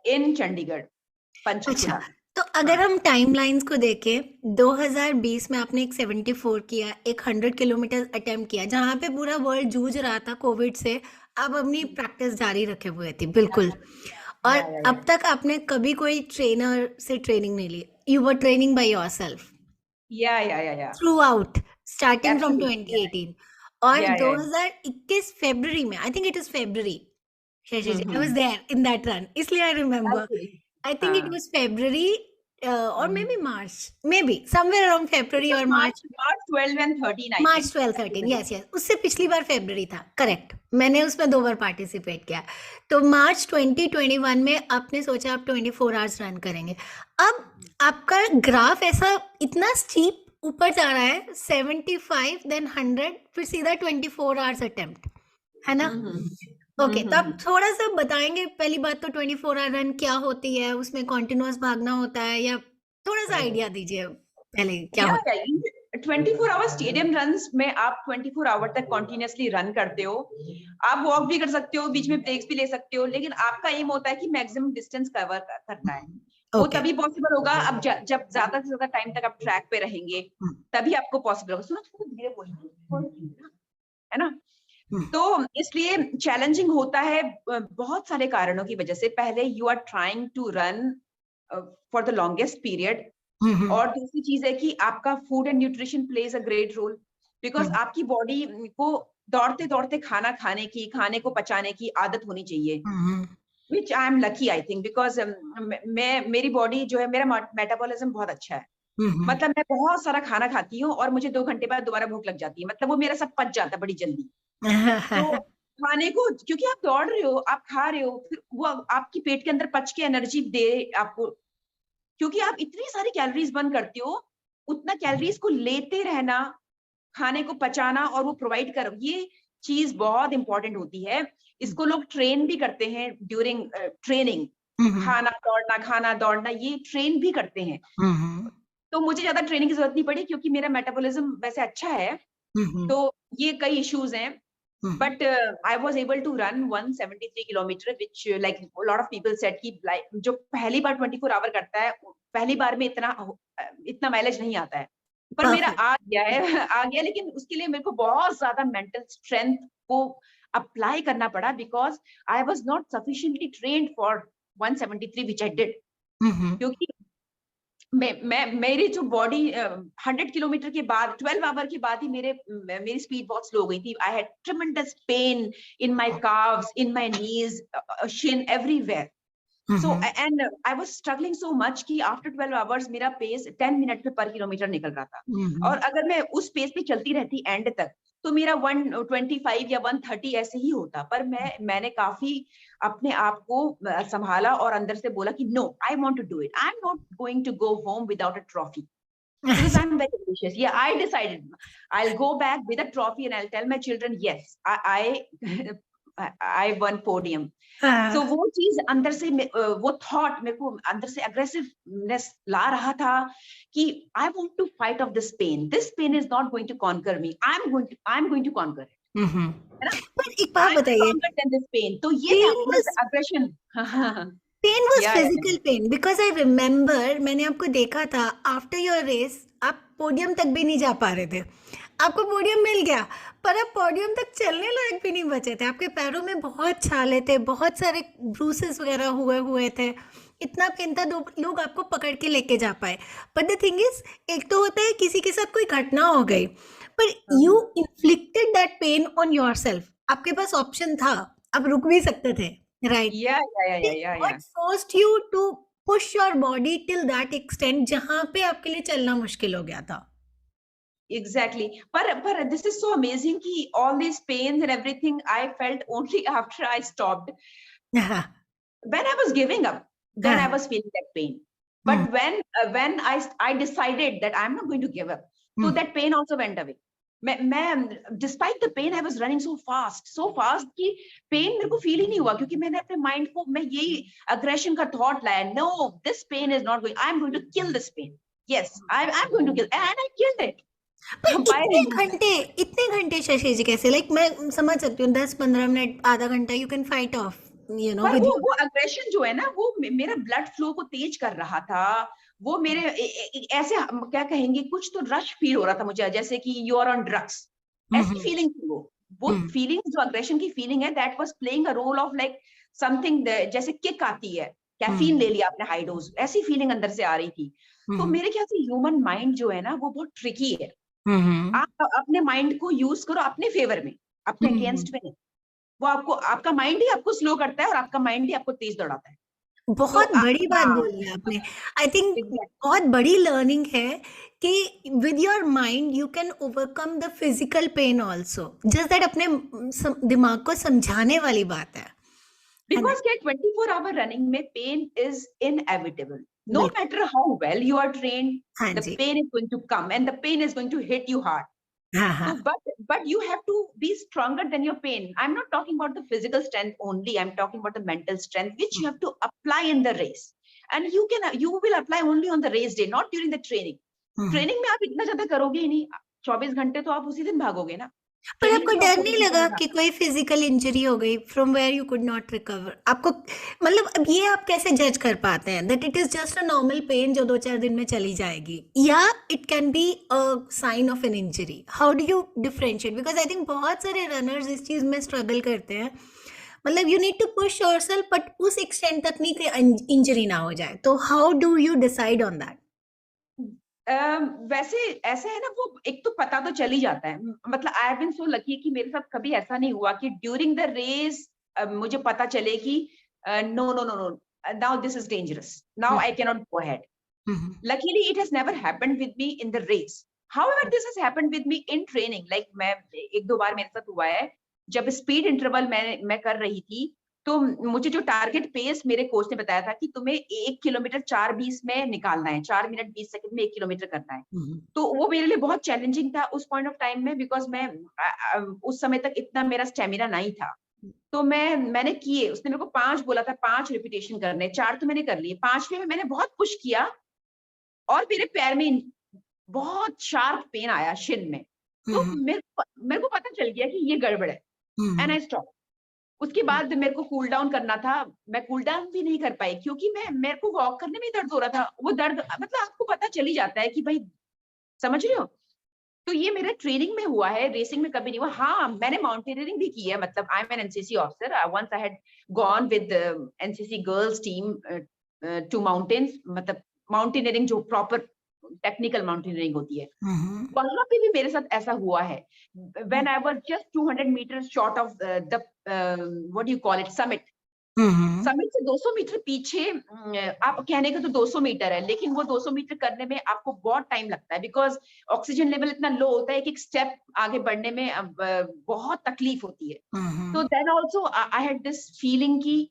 B: in Chandigarh, Panchkula.
A: तो अगर हम टाइमलाइंस को देखें, 2020 में आपने एक 74 किया, एक 100 किलोमीटर अटेम्प्ट किया, जहां पे पूरा वर्ल्ड जूझ रहा था कोविड से, आप अपनी प्रैक्टिस जारी रखे हुए थी बिल्कुल। और अब तक आपने कभी कोई ट्रेनर से ट्रेनिंग नहीं ली, you were training by yourself throughout starting from 2018। और 2021 फरवरी में, I think it is February, Shashi ji, I was there in that run, इसलिए I remember. I think it was February और maybe March, maybe somewhere around February और March.
B: March 12 and 13 I
A: March
B: think.
A: 12 13, yes yes, उससे पिछली बार February था, correct. मैंने उसमें 2 बार participate किया। तो मार्च 2021 में आपने सोचा आप 24 आवर्स रन करेंगे। अब आपका ग्राफ ऐसा इतना स्टीप ऊपर जा रहा है, 75 देन 100 फिर सीधा 24 आवर्स अटेम्प्ट, है ना? ओके, तो आप थोड़ा सा बताएंगे। पहली बात तो 24 आवर रन क्या होती है, उसमें कॉन्टिन्यूअस भागना होता है, या थोड़ा सा आइडिया दीजिए पहले क्या होता है?
B: 24 आवर स्टेडियम रन्स में आप 24 आवर तक कॉन्टिन्यूसली रन करते हो। आप वॉक भी कर सकते हो, बीच में ब्रेक्स भी ले सकते हो, लेकिन आपका एम होता है कि मैक्सिमम डिस्टेंस कवर करना है। वो तभी पॉसिबल होगा अब जब ज्यादा से ज्यादा टाइम तक आप ट्रैक पे रहेंगे, तभी आपको पॉसिबल होगा। सुनो थोड़ा धीरे बोलिए, है ना? तो इसलिए चैलेंजिंग होता है बहुत सारे कारणों की वजह से। पहले you are trying to run for the longest period, और दूसरी चीज है कि आपका food and nutrition plays a great role, because आपकी बॉडी को दौड़ते दौड़ते खाने को पचाने की आदत होनी चाहिए, which I am lucky I think, because मेरी बॉडी जो है, मेरा मेटाबॉलिज्म बहुत अच्छा है। मतलब मैं बहुत सारा खाना खाती हूँ और मुझे 2 घंटे बाद दोबारा भूख लग जाती है, मतलब वो मेरा सब पच जाता है बड़ी जल्दी। तो खाने को, क्योंकि आप दौड़ रहे हो, आप खा रहे हो, फिर वो आपकी पेट के अंदर पच के एनर्जी दे आपको, क्योंकि आप इतनी सारी कैलोरीज बर्न करते हो, उतना कैलोरीज को लेते रहना, खाने को पचाना और वो प्रोवाइड कर, ये चीज बहुत इंपॉर्टेंट होती है। इसको लोग ट्रेन भी करते हैं ड्यूरिंग ट्रेनिंग, खाना दौड़ना ये ट्रेन भी करते हैं। तो मुझे ज्यादा ट्रेनिंग की जरूरत नहीं पड़ी, क्योंकि मेरा मेटाबॉलिज्म वैसे अच्छा है, तो ये कई इश्यूज हैं। But I was able to run 173 kilometer, which like a lot of people said कि जो पहली बार 24 आवर करता है, पहली बार में इतना माइलेज नहीं आता है, पर मेरा आ गया, लेकिन उसके लिए मेरे को बहुत ज्यादा मेंटल स्ट्रेंथ को अप्लाई करना पड़ा, because I was not sufficiently trained for 173 which I did, क्योंकि मेरी जो बॉडी 100 किलोमीटर के बाद 12 आवर के बाद ही मेरी स्पीड बहुत स्लो हो गई थी। I had ट्रेमेंडस pain in my calves, in my knees, shin, everywhere. So and I was struggling so much कि after 12 hours मेरा पेस 10 मिनट पे पर किलोमीटर निकल रहा था, और अगर मैं उस पेस पे चलती रहती एंड तक, तो मेरा 125 या 130 ऐसे ही होता। पर मैंने काफी अपने आप को संभाला और अंदर से बोला कि no, I want to do it, I am not going to go home without a trophy, because I'm very ambitious. Yeah, I decided I'll go back with a trophy and I'll tell my children, yes, I won podium. So वो चीज अंदर से, वो thought मेरे को अंदर से aggressiveness ला रहा था कि I want to fight off this pain. This pain is not going to conquer me. I'm going to conquer it. है ना?
A: पर एक बात बताइए,
B: conquer this pain. तो ये aggression.
A: Pain was physical pain, because I remember मैंने आपको देखा था आफ्टर योर रेस, आप पोडियम तक भी नहीं जा पा रहे थे। आपको पोडियम मिल गया, पर आप पोडियम तक चलने लायक भी नहीं बचे थे। आपके पैरों में बहुत छाले थे, बहुत सारे ब्रूसेस वगैरह हुए थे, इतना पेन था, लोग आपको पकड़ के लेके जा पाए। बट द थिंग इज, एक तो होता है किसी के साथ कोई घटना हो गई, पर you inflicted that pain on yourself. आपके पास ऑप्शन था, आप रुक भी सकते थे, right?
B: Yeah.
A: What forced you to push your body till that extent जहाँ पे आपके लिए चलना मुश्किल हो गया था?
B: Exactly. But this is so amazing कि all these pains and everything I felt only after I stopped. When I was giving up, then I was feeling that pain. But when I decided that I'm not going to give up, so that pain also went away. Despite the pain, I was running so fast कि pen मेरे को feel ही नहीं हुआ, क्योंकि मैंने अपने mind को, मैं यही अग्रेशन का थॉट लाया, no, this pain is not going, I am going to kill this pain, yes, I am going to kill, and I killed it. इतने घंटे शशि जी कैसे, लाइक मैं समझ सकती हूँ 10-15 मिनट, आधा घंटा you can fight of, you know, वो अग्रेशन जो है ना, वो मेरा ब्लड फ्लो को तेज कर रहा था। वो मेरे ऐसे क्या कहेंगे, कुछ तो रश फील हो रहा था मुझे, जैसे कि यू आर ऑन ड्रग्स, ऐसी फीलिंग थी। वो फीलिंग, जो अग्रेशन की फीलिंग है, that was playing a role of like something, जैसे किक आती है, कैफीन ले लिया आपने हाई डोज, ऐसी फीलिंग अंदर से आ रही थी। तो मेरे ख्याल से ह्यूमन माइंड जो है ना, वो बहुत ट्रिकी है। आप अपने माइंड को यूज करो अपने फेवर में, अपने अगेंस्ट में नहीं। वो आपका माइंड ही आपको स्लो करता है, और आपका माइंड ही आपको तेज दौड़ाता है।
A: बहुत बड़ी बात
B: हाँ,
A: बोली आपने। I think
B: exactly.
A: बहुत बड़ी लर्निंग है कि with your mind you can overcome the physical pain also, just that अपने दिमाग को समझाने वाली बात है ना?
B: बिकॉज क्या 24 आवर रनिंग में पेन इज इनएविटेबल, नो
A: बिल्कुल।
B: Matter how well you are trained,
A: हाँ
B: द
A: जी।
B: Pain is going to come and the pain is going to hit you hard.
A: हाँ,
B: So,
A: हाँ।
B: but you have to be stronger than your pain. I'm not talking about the physical strength only. I'm talking about the mental strength, which you have to apply in the race. And you will apply only on the race day, not during the training.
A: Hmm.
B: Training में आप इतना ज्यादा करोगे ही नहीं. 24 घंटे तो आप उसी दिन भागोगे ना.
A: पर
B: ट्रेनिंग
A: आपको
B: तो
A: डर
B: आपको
A: नहीं
B: वही
A: लगा
B: चलेगा.
A: कि कोई फिजिकल इंजरी हो गई from where you could not recover? आपको मतलब अब ये आप कैसे जज कर पाते हैं that it is just a normal pain जो 2-4 दिन में चली जाएगी, या it can be a sign of an injury? How do you differentiate? Because I think बहुत सारे रनर्स इस चीज में स्ट्रगल करते हैं, मतलब you need to push yourself but उस एक्सटेंट तक नहीं कि इंजरी ना हो जाए, तो how do you decide on that?
B: वैसे ऐसे है ना, वो एक तो पता तो चल ही जाता है. मतलब I have been so lucky कि मेरे साथ कभी ऐसा नहीं हुआ कि ड्यूरिंग द रेस मुझे पता चले कि no no no no, now this is dangerous, now I can not go ahead. Luckily, it has never happened with me in the race. However, this has happened with me in training. Like मैं एक दो बार मेरे साथ हुआ है, जब speed interval मैं कर रही थी, तो मुझे जो टारगेट पेस मेरे कोच ने बताया था कि तुम्हें 1 किलोमीटर 4:20 में निकालना है, 4 मिनट 20 सेकंड में 1 किलोमीटर करना है. तो वो मेरे लिए बहुत चैलेंजिंग था उस पॉइंट ऑफ टाइम में, बिकॉज मैं उस समय तक इतना मेरा स्टेमिना नहीं था. तो मैंने किए, उसने मेरे को 5 बोला था, 5 रिपीटेशन करने, 4 तो मैंने कर लिए, 5वें में मैंने बहुत पुश किया और मेरे पैर में बहुत शार्प पेन आया शिन में. तो मेरे को पता चल गया कि ये गड़बड़ है, एंड आई स्टॉप. उसके बाद मेरे को कूल डाउन करना था, मैं कूल डाउन भी नहीं कर पाई क्योंकि मेरे को वॉक करने में ही दर्द हो रहा था. वो दर्द मतलब आपको पता चल ही जाता है कि भाई, समझ रहे हो. तो ये मेरे ट्रेनिंग में हुआ है, रेसिंग में कभी नहीं हुआ. हाँ, मैंने माउंटेनियरिंग भी की है, मतलब I am an NCC officer. Once I had gone with NCC girls team to mountains, मतलब माउंटेनियरिंग जो प्रॉपर टेक्निकल माउंटेनियरिंग होती है, वहां पे भी मेरे साथ ऐसा हुआ है. When I was just 200 metre short of the what you call it summit. Summit से 200 मीटर पीछे, आप कहने का तो 200 मीटर है, लेकिन वो 200 मीटर करने में आपको बहुत टाइम लगता है, बिकॉज ऑक्सीजन लेवल इतना लो होता है कि एक स्टेप आगे बढ़ने में बहुत तकलीफ होती है. तो then also I had this feeling की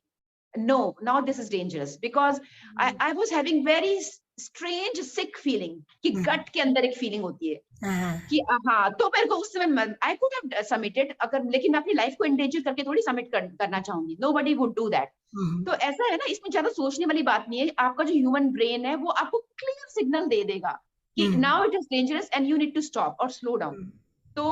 B: no, now this is dangerous, because I was having very strange sick feeling कि गट के अंदर एक फीलिंग होती है कि हाँ. तो मेरे को उस समय आई कुड हैव सबमिटेड, अगर, लेकिन मैं अपनी लाइफ को एंडेंजर करके थोड़ी सबमिट करना चाहूंगी. Nobody would do that. तो ऐसा है ना, इसमें ज्यादा सोचने वाली बात नहीं है. आपका जो ह्यूमन ब्रेन है वो आपको क्लियर सिग्नल दे देगा कि now it is dangerous and you need to stop और स्लो डाउन. तो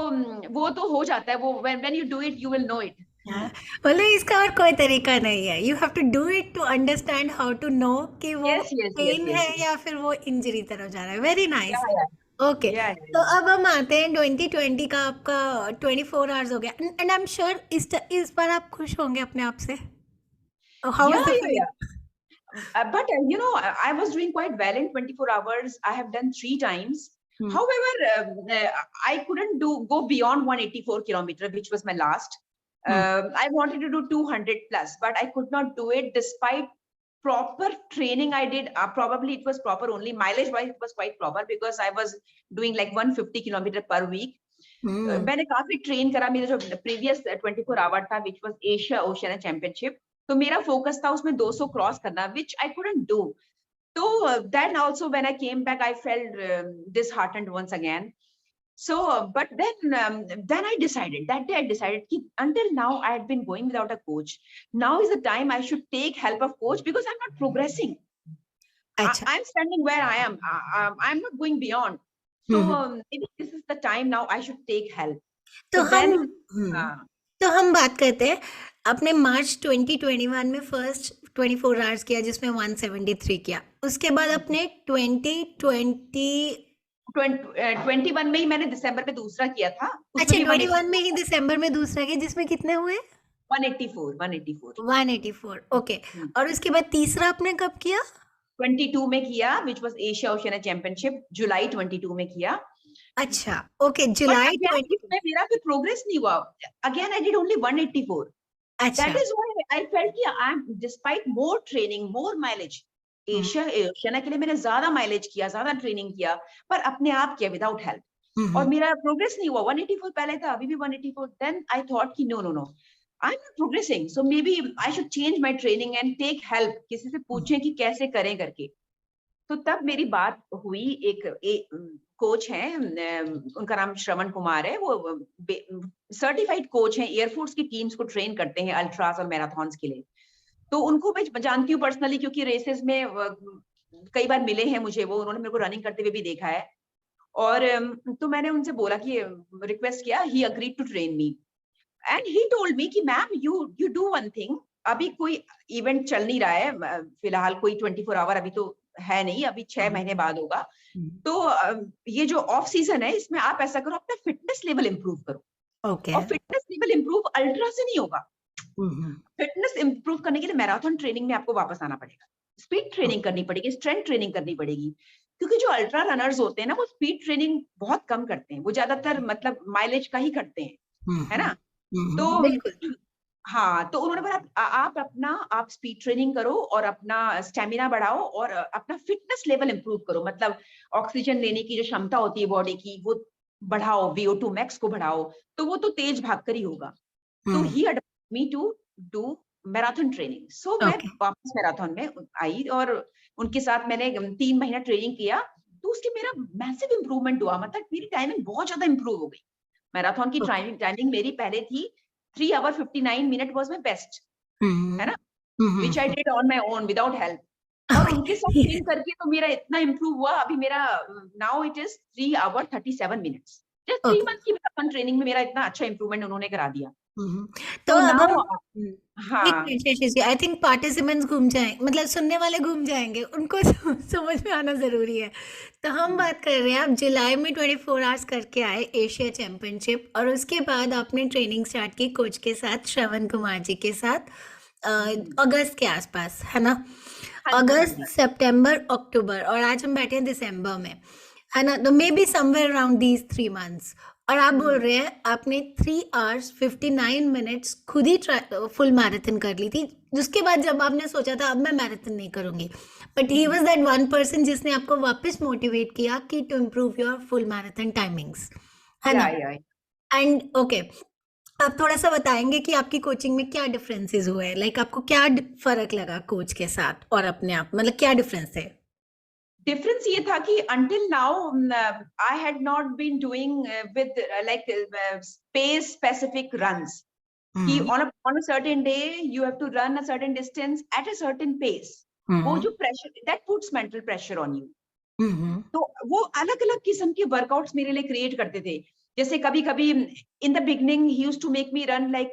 B: वो तो हो जाता है. वो when you do it you will know it.
A: मतलब इसका और कोई तरीका नहीं है, you have to do it to understand how to know कि वो
B: Yes, yes, yes,
A: pain
B: yes,
A: है
B: yes.
A: या फिर वो इंजरी तरफ जा रहा है. Very nice.
B: Yeah, yeah.
A: Okay,
B: Yeah,
A: तो
B: yeah,
A: अब हम आते हैं 2020 का. आपका 24 आवर्स हो गया एंड आई एम श्योर इस बार आप खुश होंगे अपने आप से. How
B: yeah,
A: was the
B: yeah,
A: feeling?
B: yeah. But you know, I was doing quite well in 24 hours. I have done 3 times. However, I couldn't go beyond 184 kilometer, which was my last. I wanted to do 200 plus, but I could not do it despite proper training I did. Probably it was proper only. Mileage wise, it was quite proper because I was doing like 150 kilometer per week. मैंने काफी train करा. मेरा जो previous 24 our था, which was Asia Oceania Championship, तो मेरा focus था उसमें 200 क्रॉस करना, which I couldn't do. So then also when I came back, I felt disheartened once again. So, but then I decided, that day I decided कि until now I had been going without a coach. Now is the time I should take help of coach because I'm not progressing.
A: अच्छा.
B: I'm standing where I am. I'm not going beyond. So maybe this is the time now I should take help.
A: तो
B: So then,
A: तो हम बात करते हैं. आपने मार्च 2021 में first 24 hours किया जिसमें 173 किया. उसके बाद अपने
B: 21 में ही मैंने दिसंबर में दूसरा किया था.
A: अच्छा, 21 में ही दिसंबर में दूसरा किया जिसमें कितने हुए?
B: 184.
A: ओके. और उसके बाद तीसरा आपने कब किया?
B: 22 में किया, which was Asia Oceania Championship, जुलाई 22 में किया.
A: अच्छा, ओके, जुलाई 20.
B: मेरा फिर प्रोग्रेस नहीं हुआ. Again I did only 184.
A: अच्छा।
B: That is why I felt कि I'm despite more training, more mileage.
A: Hmm,
B: Oceania के लिए मैंने ज्यादा माइलेज किया, ज्यादा ट्रेनिंग किया, पर अपने आप किया विदाउट हेल्प।
A: हुँ,
B: और
A: हुँ,
B: मेरा प्रोग्रेस नहीं हुआ। 184 पहले था, अभी भी 184। देन आई थॉट कि no no no, I am not progressing, so maybe I should change my training and take help, किसी से
A: हुँ,
B: पूछें कि कैसे करें करके। तो तब मेरी बात हुई, एक कोच हैं, उनका नाम श्रवण कुमार है, वो सर्टिफाइड कोच हैं, एयरफोर्स की टीम्स को ट्रेन करते हैं अल्ट्रास और मैराथन्स के लिए। तो उनको मैं जानती हूँ पर्सनली, क्योंकि रेसेस में कई बार मिले हैं मुझे वो, उन्होंने मेरे को रनिंग करते हुए भी देखा है। और तो मैंने उनसे बोला कि रिक्वेस्ट किया, he agreed to train me and he told me कि ma'am you do one thing, अभी कोई इवेंट चल नहीं रहा है, फिलहाल कोई 24 आवर अभी तो है नहीं, अभी 6
A: हुँ,
B: महीने बाद होगा।
A: हुँ,
B: तो ये जो ऑफ सीजन है, इसमें आप ऐसा करो, अपना फिटनेस लेवल इंप्रूव करो।
A: ओके।
B: और फिटनेस लेवल इंप्रूव अल्ट्रा से नहीं होगा।
A: हुँ, हुँ,
B: फिटनेस इंप्रूव करने के लिए मैराथन ट्रेनिंग में आपको वापस आना पड़ेगा, स्पीड ट्रेनिंग
A: ओके,
B: करनी पड़ेगी, स्ट्रेंथ ट्रेनिंग करनी पड़ेगी। क्योंकि जो अल्ट्रा रनर्स होते हैं ना, वो स्पीड ट्रेनिंग बहुत कम करते हैं, वो ज्यादातर मतलब माइलेज का ही करते हैं,
A: हुँ,
B: है
A: हुँ,
B: ना?
A: हुँ,
B: तो
A: हुँ, बिल्कुल।
B: हाँ, तो उन्होंने बोला आप अपना आप स्पीड ट्रेनिंग करो और अपना स्टेमिना बढ़ाओ और अपना फिटनेस लेवल इंप्रूव करो, मतलब ऑक्सीजन लेने की जो क्षमता होती है बॉडी की, वो बढ़ाओ, VO2 मैक्स को बढ़ाओ, तो वो तो तेज भागकर ही होगा। तो
A: हुँ,
B: he advised me to do marathon training. So मैं
A: ओके,
B: वापस मैराथन में आई और उनके साथ मैंने 3 महीना ट्रेनिंग किया। तो उसके मेरा मैसिव इंप्रूवमेंट हुआ, मतलब मेरी टाइमिंग बहुत ज्यादा इंप्रूव हो गई। मैराथन की
A: ओके।
B: टाइमिंग मेरी पहले थी 3 hour 59 minute was my best,
A: हुँ,
B: है ना?
A: हुँ, हुँ,
B: which I
A: hmm,
B: did on my own without help. और उनके साथ
A: ओके।
B: ट्रेन करके तो मेरा इतना इंप्रूव हुआ, अभी मेरा now it is 3 hour 37 minutes. Just 3
A: okay.
B: Month की मैराथन ट्रेनिंग में मेरा इतना अच्छा इंप्रूवमेंट उन्होंने करा दिया।
A: हुँ, हुँ। तो
B: तो
A: अब हम
B: नाउ
A: हुँ, एक
B: हाँ,
A: minute Shashi ji, I think participants घूम जाएँ मतलब सुनने वाले घूम जाएँगे, उनको समझ में आना ज़रूरी है। तो हम बात कर रहे हैं आप जुलाई में 24 आवर्स करके आए एशिया चैंपियनशिप और उसके बाद आपने ट्रेनिंग स्टार्ट की कोच के साथ, श्रवण कुमार जी के साथ अ,
B: हम्म,
A: अगस्त के आसपास, है ना?
B: हाँ जी, हाँ
A: अगस्त,
B: जी।
A: सितंबर, अक्टूबर और आज हम बैठे हैं दिसंबर में, है ना? तो may be somewhere around these 3 months और आप बोल
B: हम्म,
A: रहे हैं आपने 3 आवर्स 59 मिनट्स खुद ही फुल मैराथन कर ली थी, जिसके बाद जब आपने सोचा था अब मैं मैराथन नहीं करूँगी, but he
B: hmm,
A: was that one person जिसने आपको वापस मोटिवेट किया कि to improve your full marathon timings, है ना?
B: या
A: एंड ओके, आप थोड़ा-सा बताएँगे कि आपकी कोचिंग में क्या डिफरेंसेस हुए? लाइक आपको क्या फ़र्क लगा कोच के साथ और अपने आप मतलब क्या डिफरेंस थे?
B: डिफरेंस ये था कि until now I had not been doing with like space specific runs, कि
A: हुँ,
B: on a certain day you have to run a certain distance at a certain pace. वो
A: हुँ,
B: जो pressure, that puts mental pressure on you.
A: हुँ, हुँ,
B: तो वो अलग-अलग किस्म के वर्कआउट्स मेरे लिए क्रिएट करते थे। जैसे कभी-कभी in the beginning he used to make me run like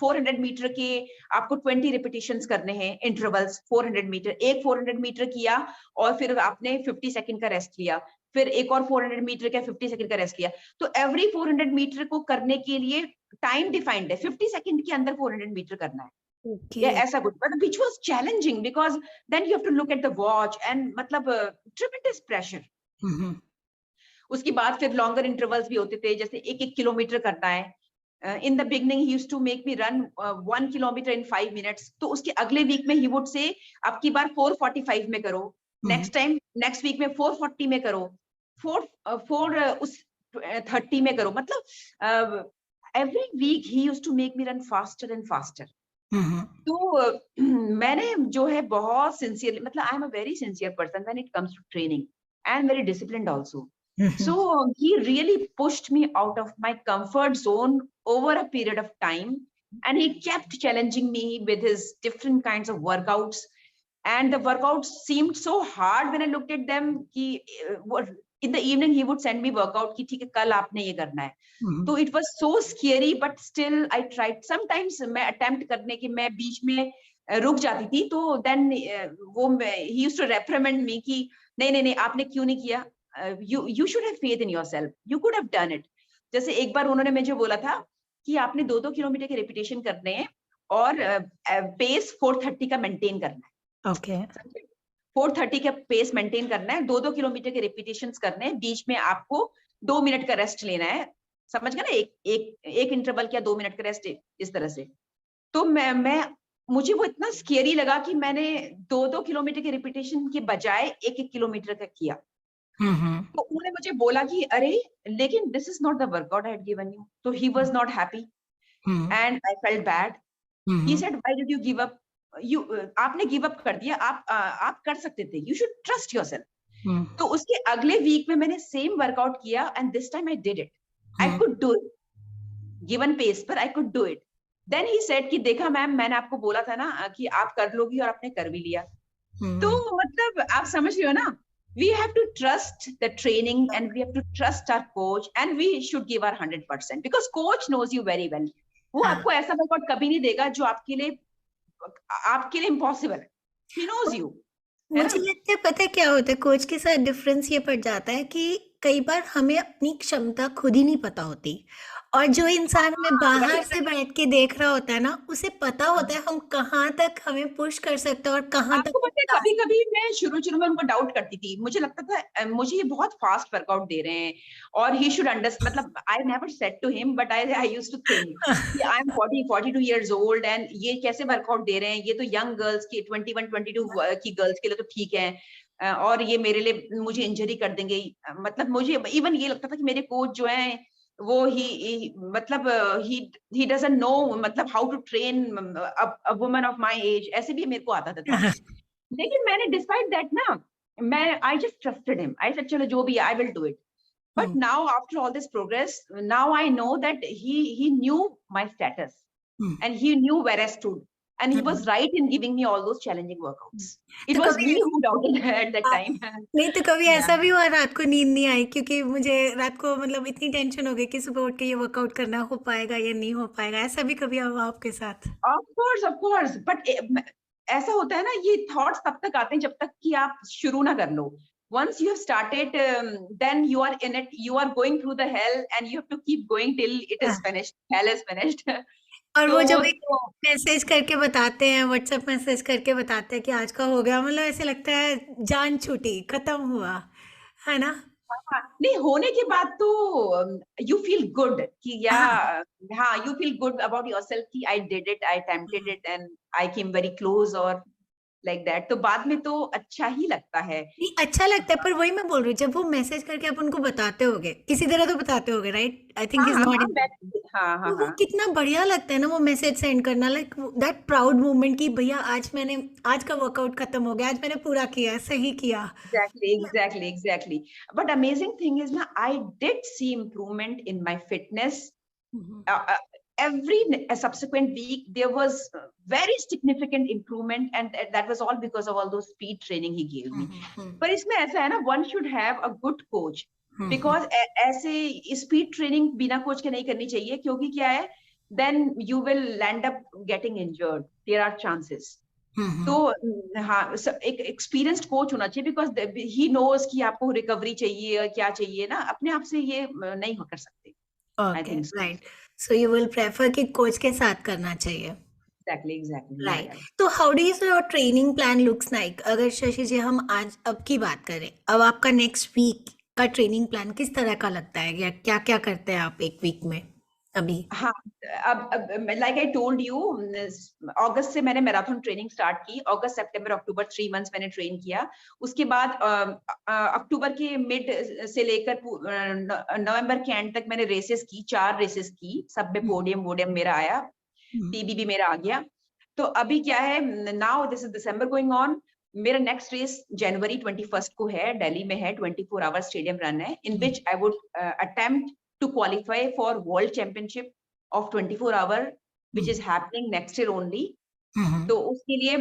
B: 400 metre के आपको 20 रिपिटिशंस करने हैं, इंटरवल्स 400 मीटर, एक 400 मीटर किया और फिर आपने 50 सेकंड का रेस्ट लिया, फिर एक और 400 मीटर का 50 सेकंड का रेस्ट लिया। तो एवरी 400 मीटर को करने के लिए टाइम डिफाइंड है, 50 सेकंड के अंदर 400 मीटर करना है।
A: ओके।
B: या ऐसा कुछ, but which was challenging because then you have to look at the watch and मतलब ट्रिमेंडस प्रेशर।
A: हुँ, हुँ,
B: उसके बाद फिर लॉन्गर इंटरवल्स भी होते थे, जैसे 1-1 किलोमीटर करना है। In the beginning he used to make me run 1 kilometre in 5 minutes. तो उसके अगले वीक में ही वुड से अब की बार 4:45 में करो,
A: हुँ,
B: नेक्स्ट टाइम नेक्स्ट वीक में 4:40 में करो, 4 उस 30 में करो, मतलब every week he used to make me run faster and faster.
A: हुँ, हुँ,
B: तो मैंने जो है बहुत सिंसियरली, मतलब I am a very sincere person when it comes to training and very disciplined also.
A: हुँ,
B: So
A: हुँ,
B: he really pushed me out of my comfort zone over a period of time, and he kept challenging me with his different kinds of workouts. And the workouts seemed so hard when I looked at them. कि in the evening he would send me workout कि ठीक है कल आपने ये करना है।
A: हुँ,
B: तो it was so scary but still I tried. Sometimes मैं अटेम्प्ट करने की मैं बीच में रुक जाती थी, तो देन वो ही यूज्ड टू रेप्रिमेंड मी कि नहीं नहीं नहीं आपने क्यों नहीं किया, you you should have faith in yourself, you could have done it. जैसे एक बार उन्होंने मुझे बोला था कि आपने 2-2 किलोमीटर के रिपीटेशन करने हैं और पेस 4:30 का मेंटेन करना
A: ओके।
B: है। 4:30 का पेस मेंटेन करना है, 2-2 किलोमीटर के रिपीटेशंस करने हैं, बीच में आपको 2 मिनट का रेस्ट लेना है। समझ गए ना? एक एक एक इंटरवल क्या 2 मिनट का रेस्ट, इस तरह से। तो मैं मुझे वो इतना स्केरी लगा कि मैंने 2-2 किलोमीटर के रिपीटेशन के बजाय 1-1 किलोमीटर का किया। तो उन्होंने मुझे बोला कि अरे लेकिन this is not the workout I had given you. तो he was not happy and I felt bad. He said why did you give up? You आपने गिव अप कर दिया, आप कर सकते थे, यू शुड ट्रस्ट योरसेल्फ। तो उसके अगले वीक में मैंने सेम वर्कआउट किया and this time I did it. I could do it, given pace पर I could do it. Then he said कि देखा मैम, मैंने आपको बोला था ना कि आप कर लोगी, और आपने कर भी लिया। तो मतलब आप समझ रहे हो ना, we have to trust the training and we have to trust our coach and we should give our 100% because coach knows you very well. वो आपको ऐसा वर्कआउट कभी नहीं देगा जो आपके लिए इम्पॉसिबल है। He knows you.
A: मुझे लगता है पता है क्या होता है, कोच के साथ डिफरेंस ये पड़ जाता है कि कई बार हमें अपनी क्षमता खुद ही नहीं पता होती, और जो इंसान हमें बाहर से बैठ के देख रहा होता है ना, उसे पता होता है हम कहाँ तक हमें पुश कर सकते हैं और कहाँ तक।
B: आपको पता है कभी कभी मैं शुरू में उनको डाउट करती थी। मुझे लगता था मुझे ये बहुत फास्ट वर्कआउट दे रहे हैं और ही शुड अंडरस्टैंड, मतलब I never said to him but I used to think I am 42 years old and ये कैसे वर्कआउट दे रहे हैं, ये तो यंग गर्ल्स की 21-22 की गर्ल्स के लिए तो ठीक है और ये मेरे लिए मुझे इंजरी कर देंगे। मतलब मुझे इवन ये लगता था कि मेरे कोच जो है वो मतलब he doesn't know मतलब how to train a woman of my age, ऐसे भी मेरे को आता था। लेकिन मैंने डिसाइड दैट ना, मैं I just trusted him. I said चलो जो भी I will do it. But now after all this progress, now I know that he knew my status and he knew where I stood and he was right in giving me all those challenging workouts. It
A: तो
B: was
A: कभी
B: me who doubted at that time.
A: नहीं तो कभी
B: Yeah.
A: ऐसा भी हुआ रात को नींद नहीं आई, क्योंकि मुझे रात को मतलब इतनी टेंशन हो गई कि सुबह उठ के ये वर्कआउट करना हो पाएगा या नहीं हो पाएगा, ऐसा भी कभी हुआ आपके साथ?
B: Of course, but ऐसा होता है ना, ये थॉट्स तब तक आते हैं जब तक कि आप शुरू ना कर लो। Once you have started, then you are in it. You are going through the hell, and you have to keep going till it is finished. Hell is finished.
A: और वो जब एक
B: तो
A: मैसेज करके बताते हैं, व्हाट्सएप मैसेज करके बताते हैं कि आज का हो गया, मतलब ऐसे लगता है जान छूटी, खत्म हुआ, है ना?
B: हाँ, नहीं होने के बाद तो यू फील गुड कि या हाँ, you feel good about yourself कि I did it, I attempted it and I came very close और लाइक दैट। तो बाद में तो अच्छा ही लगता है।
A: नहीं, अच्छा लगता है, पर वही मैं बोल रही हूँ, जब वो मैसेज करके आप उनको बताते होगे किसी तरह तो बताते होगे, राइट? आई थिंक
B: हाँ
A: इज
B: हाँ
A: नॉट,
B: हाँ हाँ
A: तो वो कितना बढ़िया लगता है ना वो मैसेज सेंड करना, लाइक दैट प्राउड मोमेंट कि भैया आज का वर्कआउट खत्म हो गया, आज मैंने पूरा किया, सही किया।
B: exactly. But amazing thing is, na, I did see improvement in my fitness. Every subsequent week there was very significant improvement, and that was all because of all those speed training he gave me. पर इसमें ऐसा है ना, one should have a good coach, because ऐसे speed training बिना coach के नहीं करनी चाहिए, क्योंकि क्या है, then you will end up getting injured. There are chances. तो हाँ, एक एक्सपीरियंस्ड कोच होना चाहिए, बिकॉज ही नोज कि आपको रिकवरी चाहिए, क्या चाहिए ना, अपने आप से ये नहीं कर सकते।
A: Okay, right, so you will prefer कि कोच के साथ करना चाहिए।
B: एग्जैक्टली
A: राइट, तो हाउ डू यू से your training plan looks like? अगर शशि जी हम आज अब की बात करें, अब आपका नेक्स्ट वीक का ट्रेनिंग प्लान किस तरह का लगता है, या क्या क्या करते हैं आप एक वीक में अभी?
B: हाँ, अब लाइक आई टोल्ड यू, अगस्त से मैंने मैराथन ट्रेनिंग स्टार्ट की। अगस्त सितंबर अक्टूबर 3 मंथ्स मैंने ट्रेन किया। उसके बाद अक्टूबर के मिड से लेकर नवंबर के एंड तक मैंने रेसेस की, 4 रेसेस की, सब में पोडियम मेरा आया, पीबी भी मेरा आ गया। तो अभी क्या है, now this is December going on. मेरा नेक्स्ट रेस जनवरी 21 को है, दिल्ली में है, 24 आवर स्टेडियम रन है, in which I would attempt to qualify for World Championship of 24 hour, which is happening next year only. तो उसके लिए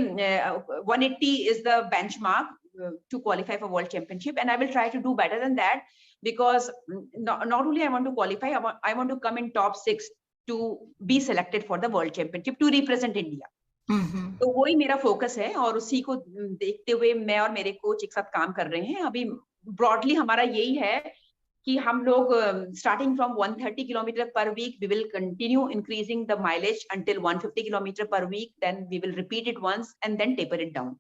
B: 180 is the benchmark to qualify for World Championship, and I will try to do better than that, because not only I want to qualify, I want to come in top 6 to be selected for the World Championship to represent India. तो वही मेरा focus है, और उसी को देखते हुए मैं और मेरे कोच एक साथ काम कर रहे हैं। अभी ब्रॉडली हमारा यही है कि हम लोग starting from 130 kilometer per week, we will continue increasing the mileage until 150 kilometer per week. Then we will repeat it once and then taper it down.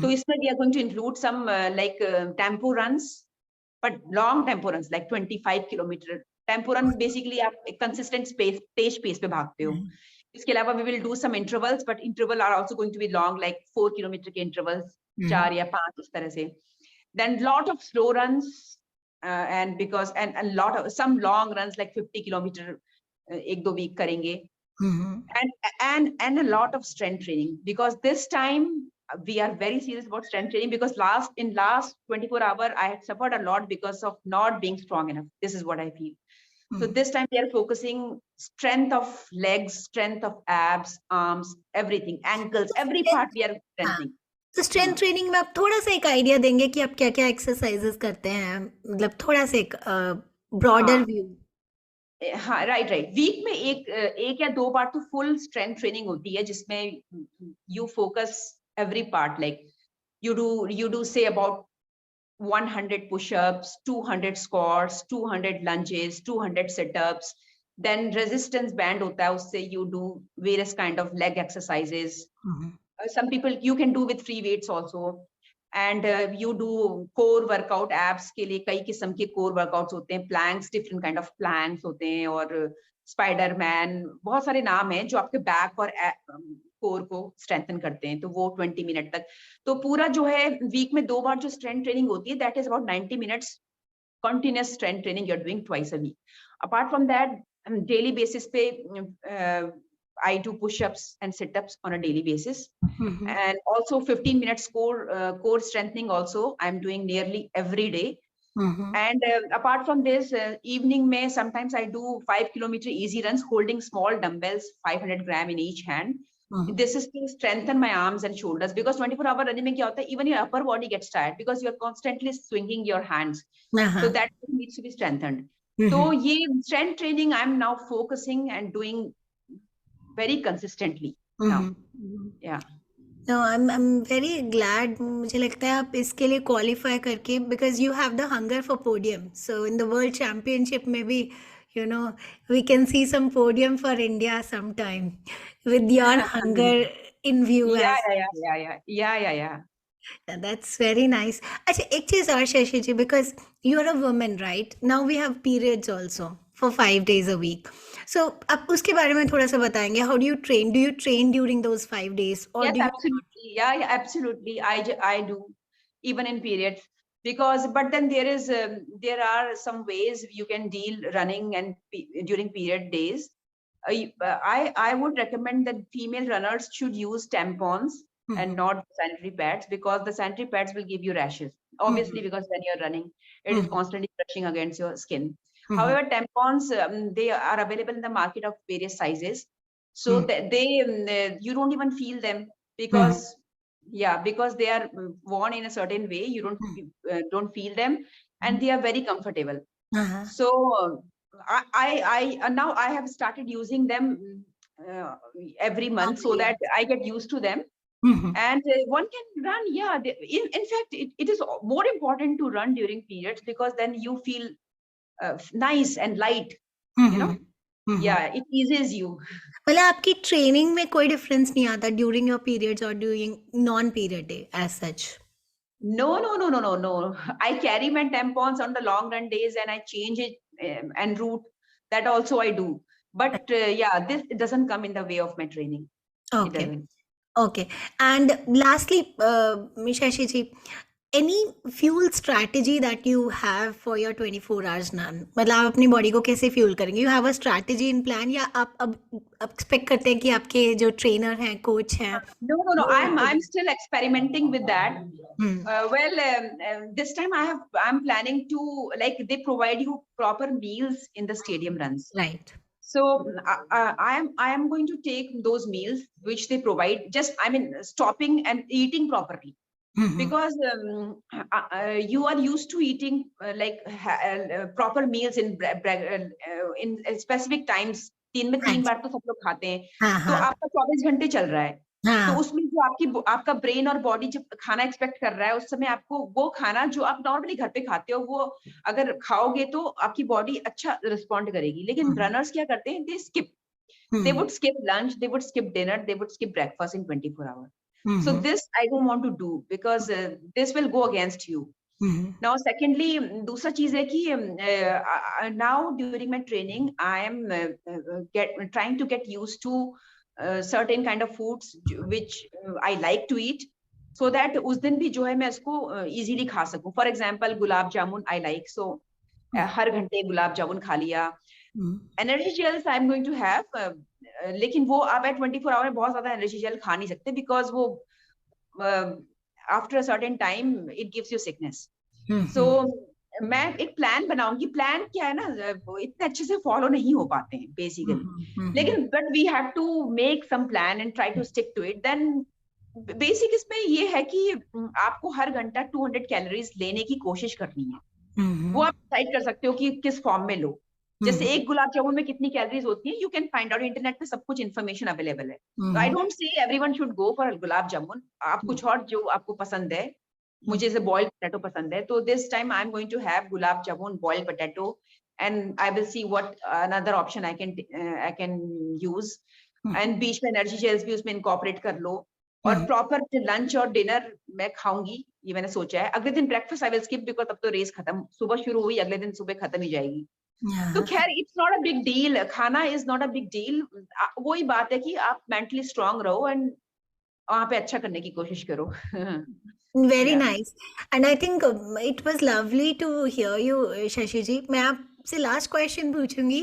B: So इसमें we are going to include some like tempo runs, but long tempo runs like 25 kilometer. Tempo run basically आप एक consistent pace पे भागते हो, इसके अलावा we will do some intervals, but interval are also going to be long, like 4 kilometer के intervals, 4 या 5 इस तरह से. Then lot of slow runs, and because and a lot of some long runs like 50 kilometer, 1-2 week करेंगे. And a lot of strength training, because this time we are very serious about strength training, because last 24 hours I had suffered a lot because of not being strong enough. This is what I feel. So this time we are focusing strength of legs, strength of abs, arms, everything, ankles, every part we are strengthening.
A: तो strength training में आप थोड़ा सा एक idea देंगे कि आप क्या क्या एक्सरसाइजेस करते हैं, मतलब थोड़ा सा एक ब्रॉडर व्यू.
B: हाँ, राइट. वीक में एक या 2 बार तो फुल स्ट्रेंथ ट्रेनिंग होती है, जिसमें you focus every part, like you do say about 100 push-ups, 200 squats, 200 lunges, 200 sit-ups. Then resistance band होता है, उससे you do various kind of leg exercises. Some people you can do with free weights also. And you do core workout. Abs के लिए कई किस्म के core workouts होते हैं, planks, different kind of planks होते हैं, और Spider-Man, बहुत सारे नाम हैं जो आपके बैक और कोर को स्ट्रेंथन करते हैं. तो वो 20 मिनट तक. तो पूरा जो है वीक में 2 बार जो स्ट्रेंथ ट्रेनिंग होती है, that is about 90 minutes continuous strength training you are doing twice a week. Apart from that, daily basis पे I do push-ups and sit-ups on a daily basis. And also 15 minutes core strengthening also I'm doing nearly every day. And apart from this, evening mein sometimes I do 5 kilometer easy runs holding small dumbbells, 500 gram in each hand. This is to strengthen my arms and shoulders, because 24-hour running mein kya hota hai, even your upper body gets tired because you are constantly swinging your hands. So that needs to be strengthened. So ye strength training I'm now focusing and doing very consistently now. Yeah.
A: No, I'm very glad. मुझे लगता है आप इसके लिए qualify करके, because you have the hunger for podium. So in the world championship maybe, you know, we can see some podium for India sometime with your hunger in view.
B: Yeah.
A: That's very nice. अच्छा, एक चीज और शशि जी, because you're a woman, right? Now we have periods also for 5 days a week. So आप उसके बारे में थोड़ा सा बताएंगे. How do you train? Do you train during those 5 days? Or
B: Yes,
A: do you...
B: absolutely. Yeah, absolutely. I do, even in periods. Because, but then there are some ways you can deal running and during period days. I would recommend that female runners should use tampons and not sanitary pads, because the sanitary pads will give you rashes. Obviously, because when you're running, it is constantly brushing against your skin. However, tampons, they are available in the market of various sizes. So you don't even feel them, because because they are worn in a certain way. You don't feel them, and they are very comfortable. So I now I have started using them every month, so that I get used to them. And one can run. Yeah, in fact, it is more important to run during periods, because then you feel nice and light. You know. Yeah, it eases you.
A: मतलब आपकी training में कोई difference नहीं आता during your periods और during non period day as such?
B: No. I carry my tampons on the long run days, and I change it en route. That also I do. But yeah, this doesn't come in the way of my training.
A: Okay. And lastly, Shashi ji, any fuel strategy that you have for your 24 hours run? मतलब आप अपनी body को कैसे fuel करेंगे? You have a strategy in plan, या आप अब expect करते हैं कि आपके जो ट्रेनर हैं, कोच हैं?
B: No. I'm still experimenting with that. This time I'm planning to, like, they provide you proper meals in the stadium runs.
A: Right.
B: So I am going to take those meals which they provide, stopping and eating properly. Because you are used to eating proper meals in specific times. 3 में 3 बार तो सब लोग खाते हैं. तो आपका 24 घंटे चल रहा है. तो उसमें जो आपका ब्रेन और बॉडी जब खाना एक्सपेक्ट कर रहा है, उस समय आपको वो खाना जो आप नॉर्मली घर पे खाते हो, वो अगर खाओगे तो आपकी बॉडी अच्छा रिस्पॉन्ड करेगी. लेकिन रनर्स क्या करते हैं? they would skip lunch, they would skip dinner, they would skip breakfast in 24 hours. So this I don't want to do, because this will go against you. Now, secondly, दूसरा चीज है कि now during my training I am trying to get used to certain kind of foods which I like to eat, so that उस दिन भी जो है मैं उसको easily खा सकूं. For example, gulab jamun I like, so हर घंटे गुलाब जामुन खा लिया. Energy gels I am going to have, लेकिन वो आप एट 24 आवर में बहुत ज्यादा एनर्जी जेल खा नहीं सकते, बिकॉज वो after a certain time it gives you sickness. So मैं एक प्लान बनाऊंगी. प्लान क्या है ना, वो इतने अच्छे से फॉलो नहीं हो पाते हैं बेसिकली, लेकिन but we have to make some plan and try to stick to it. Then basic इसमें ये है कि आपको हर घंटा 200 कैलोरीज लेने की कोशिश करनी है. वो आप डिसाइड कर सकते हो कि किस फॉर्म में लो. जैसे एक गुलाब जामुन में कितनी कैलोरीज होती है, you can find out. Internet पे सब कुछ इन्फॉर्मेशन अवेलेबल है. तो I don't say everyone should go for gulab jamun. आप कुछ और जो आपको पसंद है. मुझे जैसे बॉइल्ड पोटैटो पसंद है, तो this time I am going to have gulab jamun, boiled potato, and I will see what another option I can use. And बीच में एनर्जी जेल्स भी उसमें इनकॉर्पोरेट कर लो. और प्रॉपर लंच और डिनर मैं खाऊंगी, ये मैंने सोचा है. अगले दिन breakfast I will skip, because अब तो रेस खत्म, सुबह शुरू हुई, अगले दिन सुबह खत्म ही जाएगी. तो खैर it's not a big deal. खाना is not a big deal. वही बात है कि आप मेंटली स्ट्रांग रहो एंड वहां पे अच्छा करने की कोशिश करो.
A: Very
B: Yeah.
A: nice. And I think it was lovely to hear you, Shashi ji. मैं आपसे last question पूछूंगी.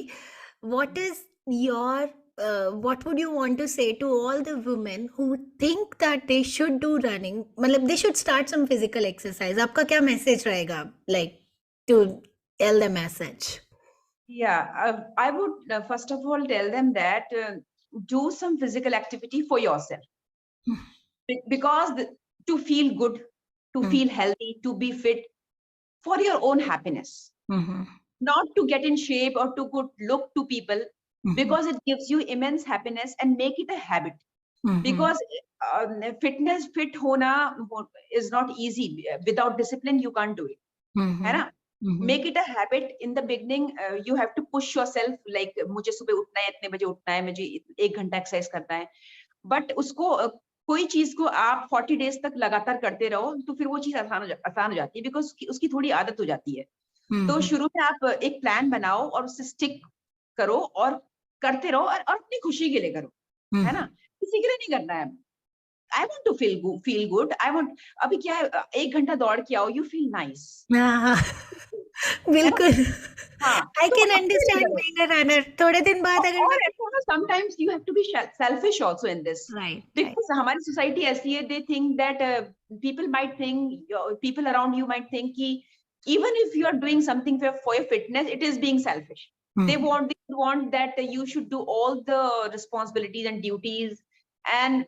A: What is your what would you want to say to all the women who think that they should do running? मतलब they should start some physical exercise. आपका क्या message रहेगा? Like to tell them as such.
B: Yeah, I would first of all tell them that do some physical activity for yourself. Because to feel good, to feel healthy, to be fit, for your own happiness, not to get in shape or to good look to people, because it gives you immense happiness, and make it a habit. Because fitness, fit hona is not easy. Without discipline you can't do it, है ना. Make it a habit. In the beginning you have to push yourself, like मुझे सुबह उठना है, इतने बजे उठना है, मुझे 1 घंटा एक्सरसाइज करना है. बट उसको कोई चीज को आप 40 डेज तक लगातार करते रहो, तो फिर वो चीज आसान हो जाती है, बिकॉज उसकी थोड़ी आदत हो जाती है. तो शुरू में आप एक प्लान बनाओ और उससे स्टिक करो और करते रहो, और अपनी खुशी के लिए करो, है ना. किसी के लिए नहीं करना है. I want to feel good. I want, अभी क्या है, 1 घंटा दौड़ के आओ, यू फील नाइस.
A: बिल्कुल.
B: हाँ,
A: I can understand being a runner. थोड़े दिन बाद अगर
B: और sometimes you have to be selfish also in this,
A: right,
B: because हमारी सोसाइटी ऐसी है, they think that people might think, people around you might think कि even if you are doing something for your fitness, it is being selfish. They want that you should do all the responsibilities and duties and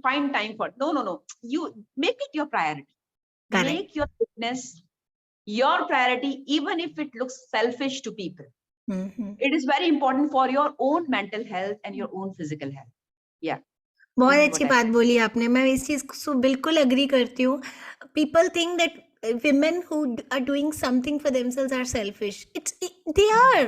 B: find time for it. No. You make it your priority.
A: Correct.
B: Make your fitness your priority, even if it looks selfish to people. It is very important for your own mental health and your own physical health. Yeah.
A: बहुत अच्छी बात बोली आपने. मैं इस चीज को बिल्कुल अग्री करती हूँ. People think that women who are doing something for themselves are selfish. They are.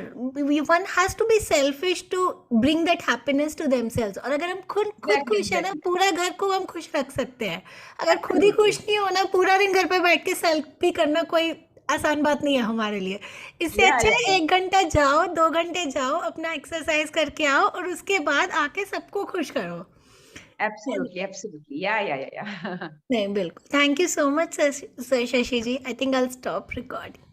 A: One has to be selfish to bring that happiness to themselves. और अगर हम खुद खुश है ना, पूरा घर को हम खुश रख सकते हैं. अगर खुद ही खुश नहीं हो ना, पूरा दिन घर पे बैठ के सेल्फी करना कोई आसान बात नहीं है हमारे लिए. इससे अच्छा है 1 घंटा जाओ, 2 घंटे जाओ, अपना एक्सरसाइज करके आओ, और उसके बाद आके सबको खुश करो.
B: Absolutely. Yeah.
A: नहीं, बिल्कुल. Thank you so much, Shashi ji. I think I'll stop recording.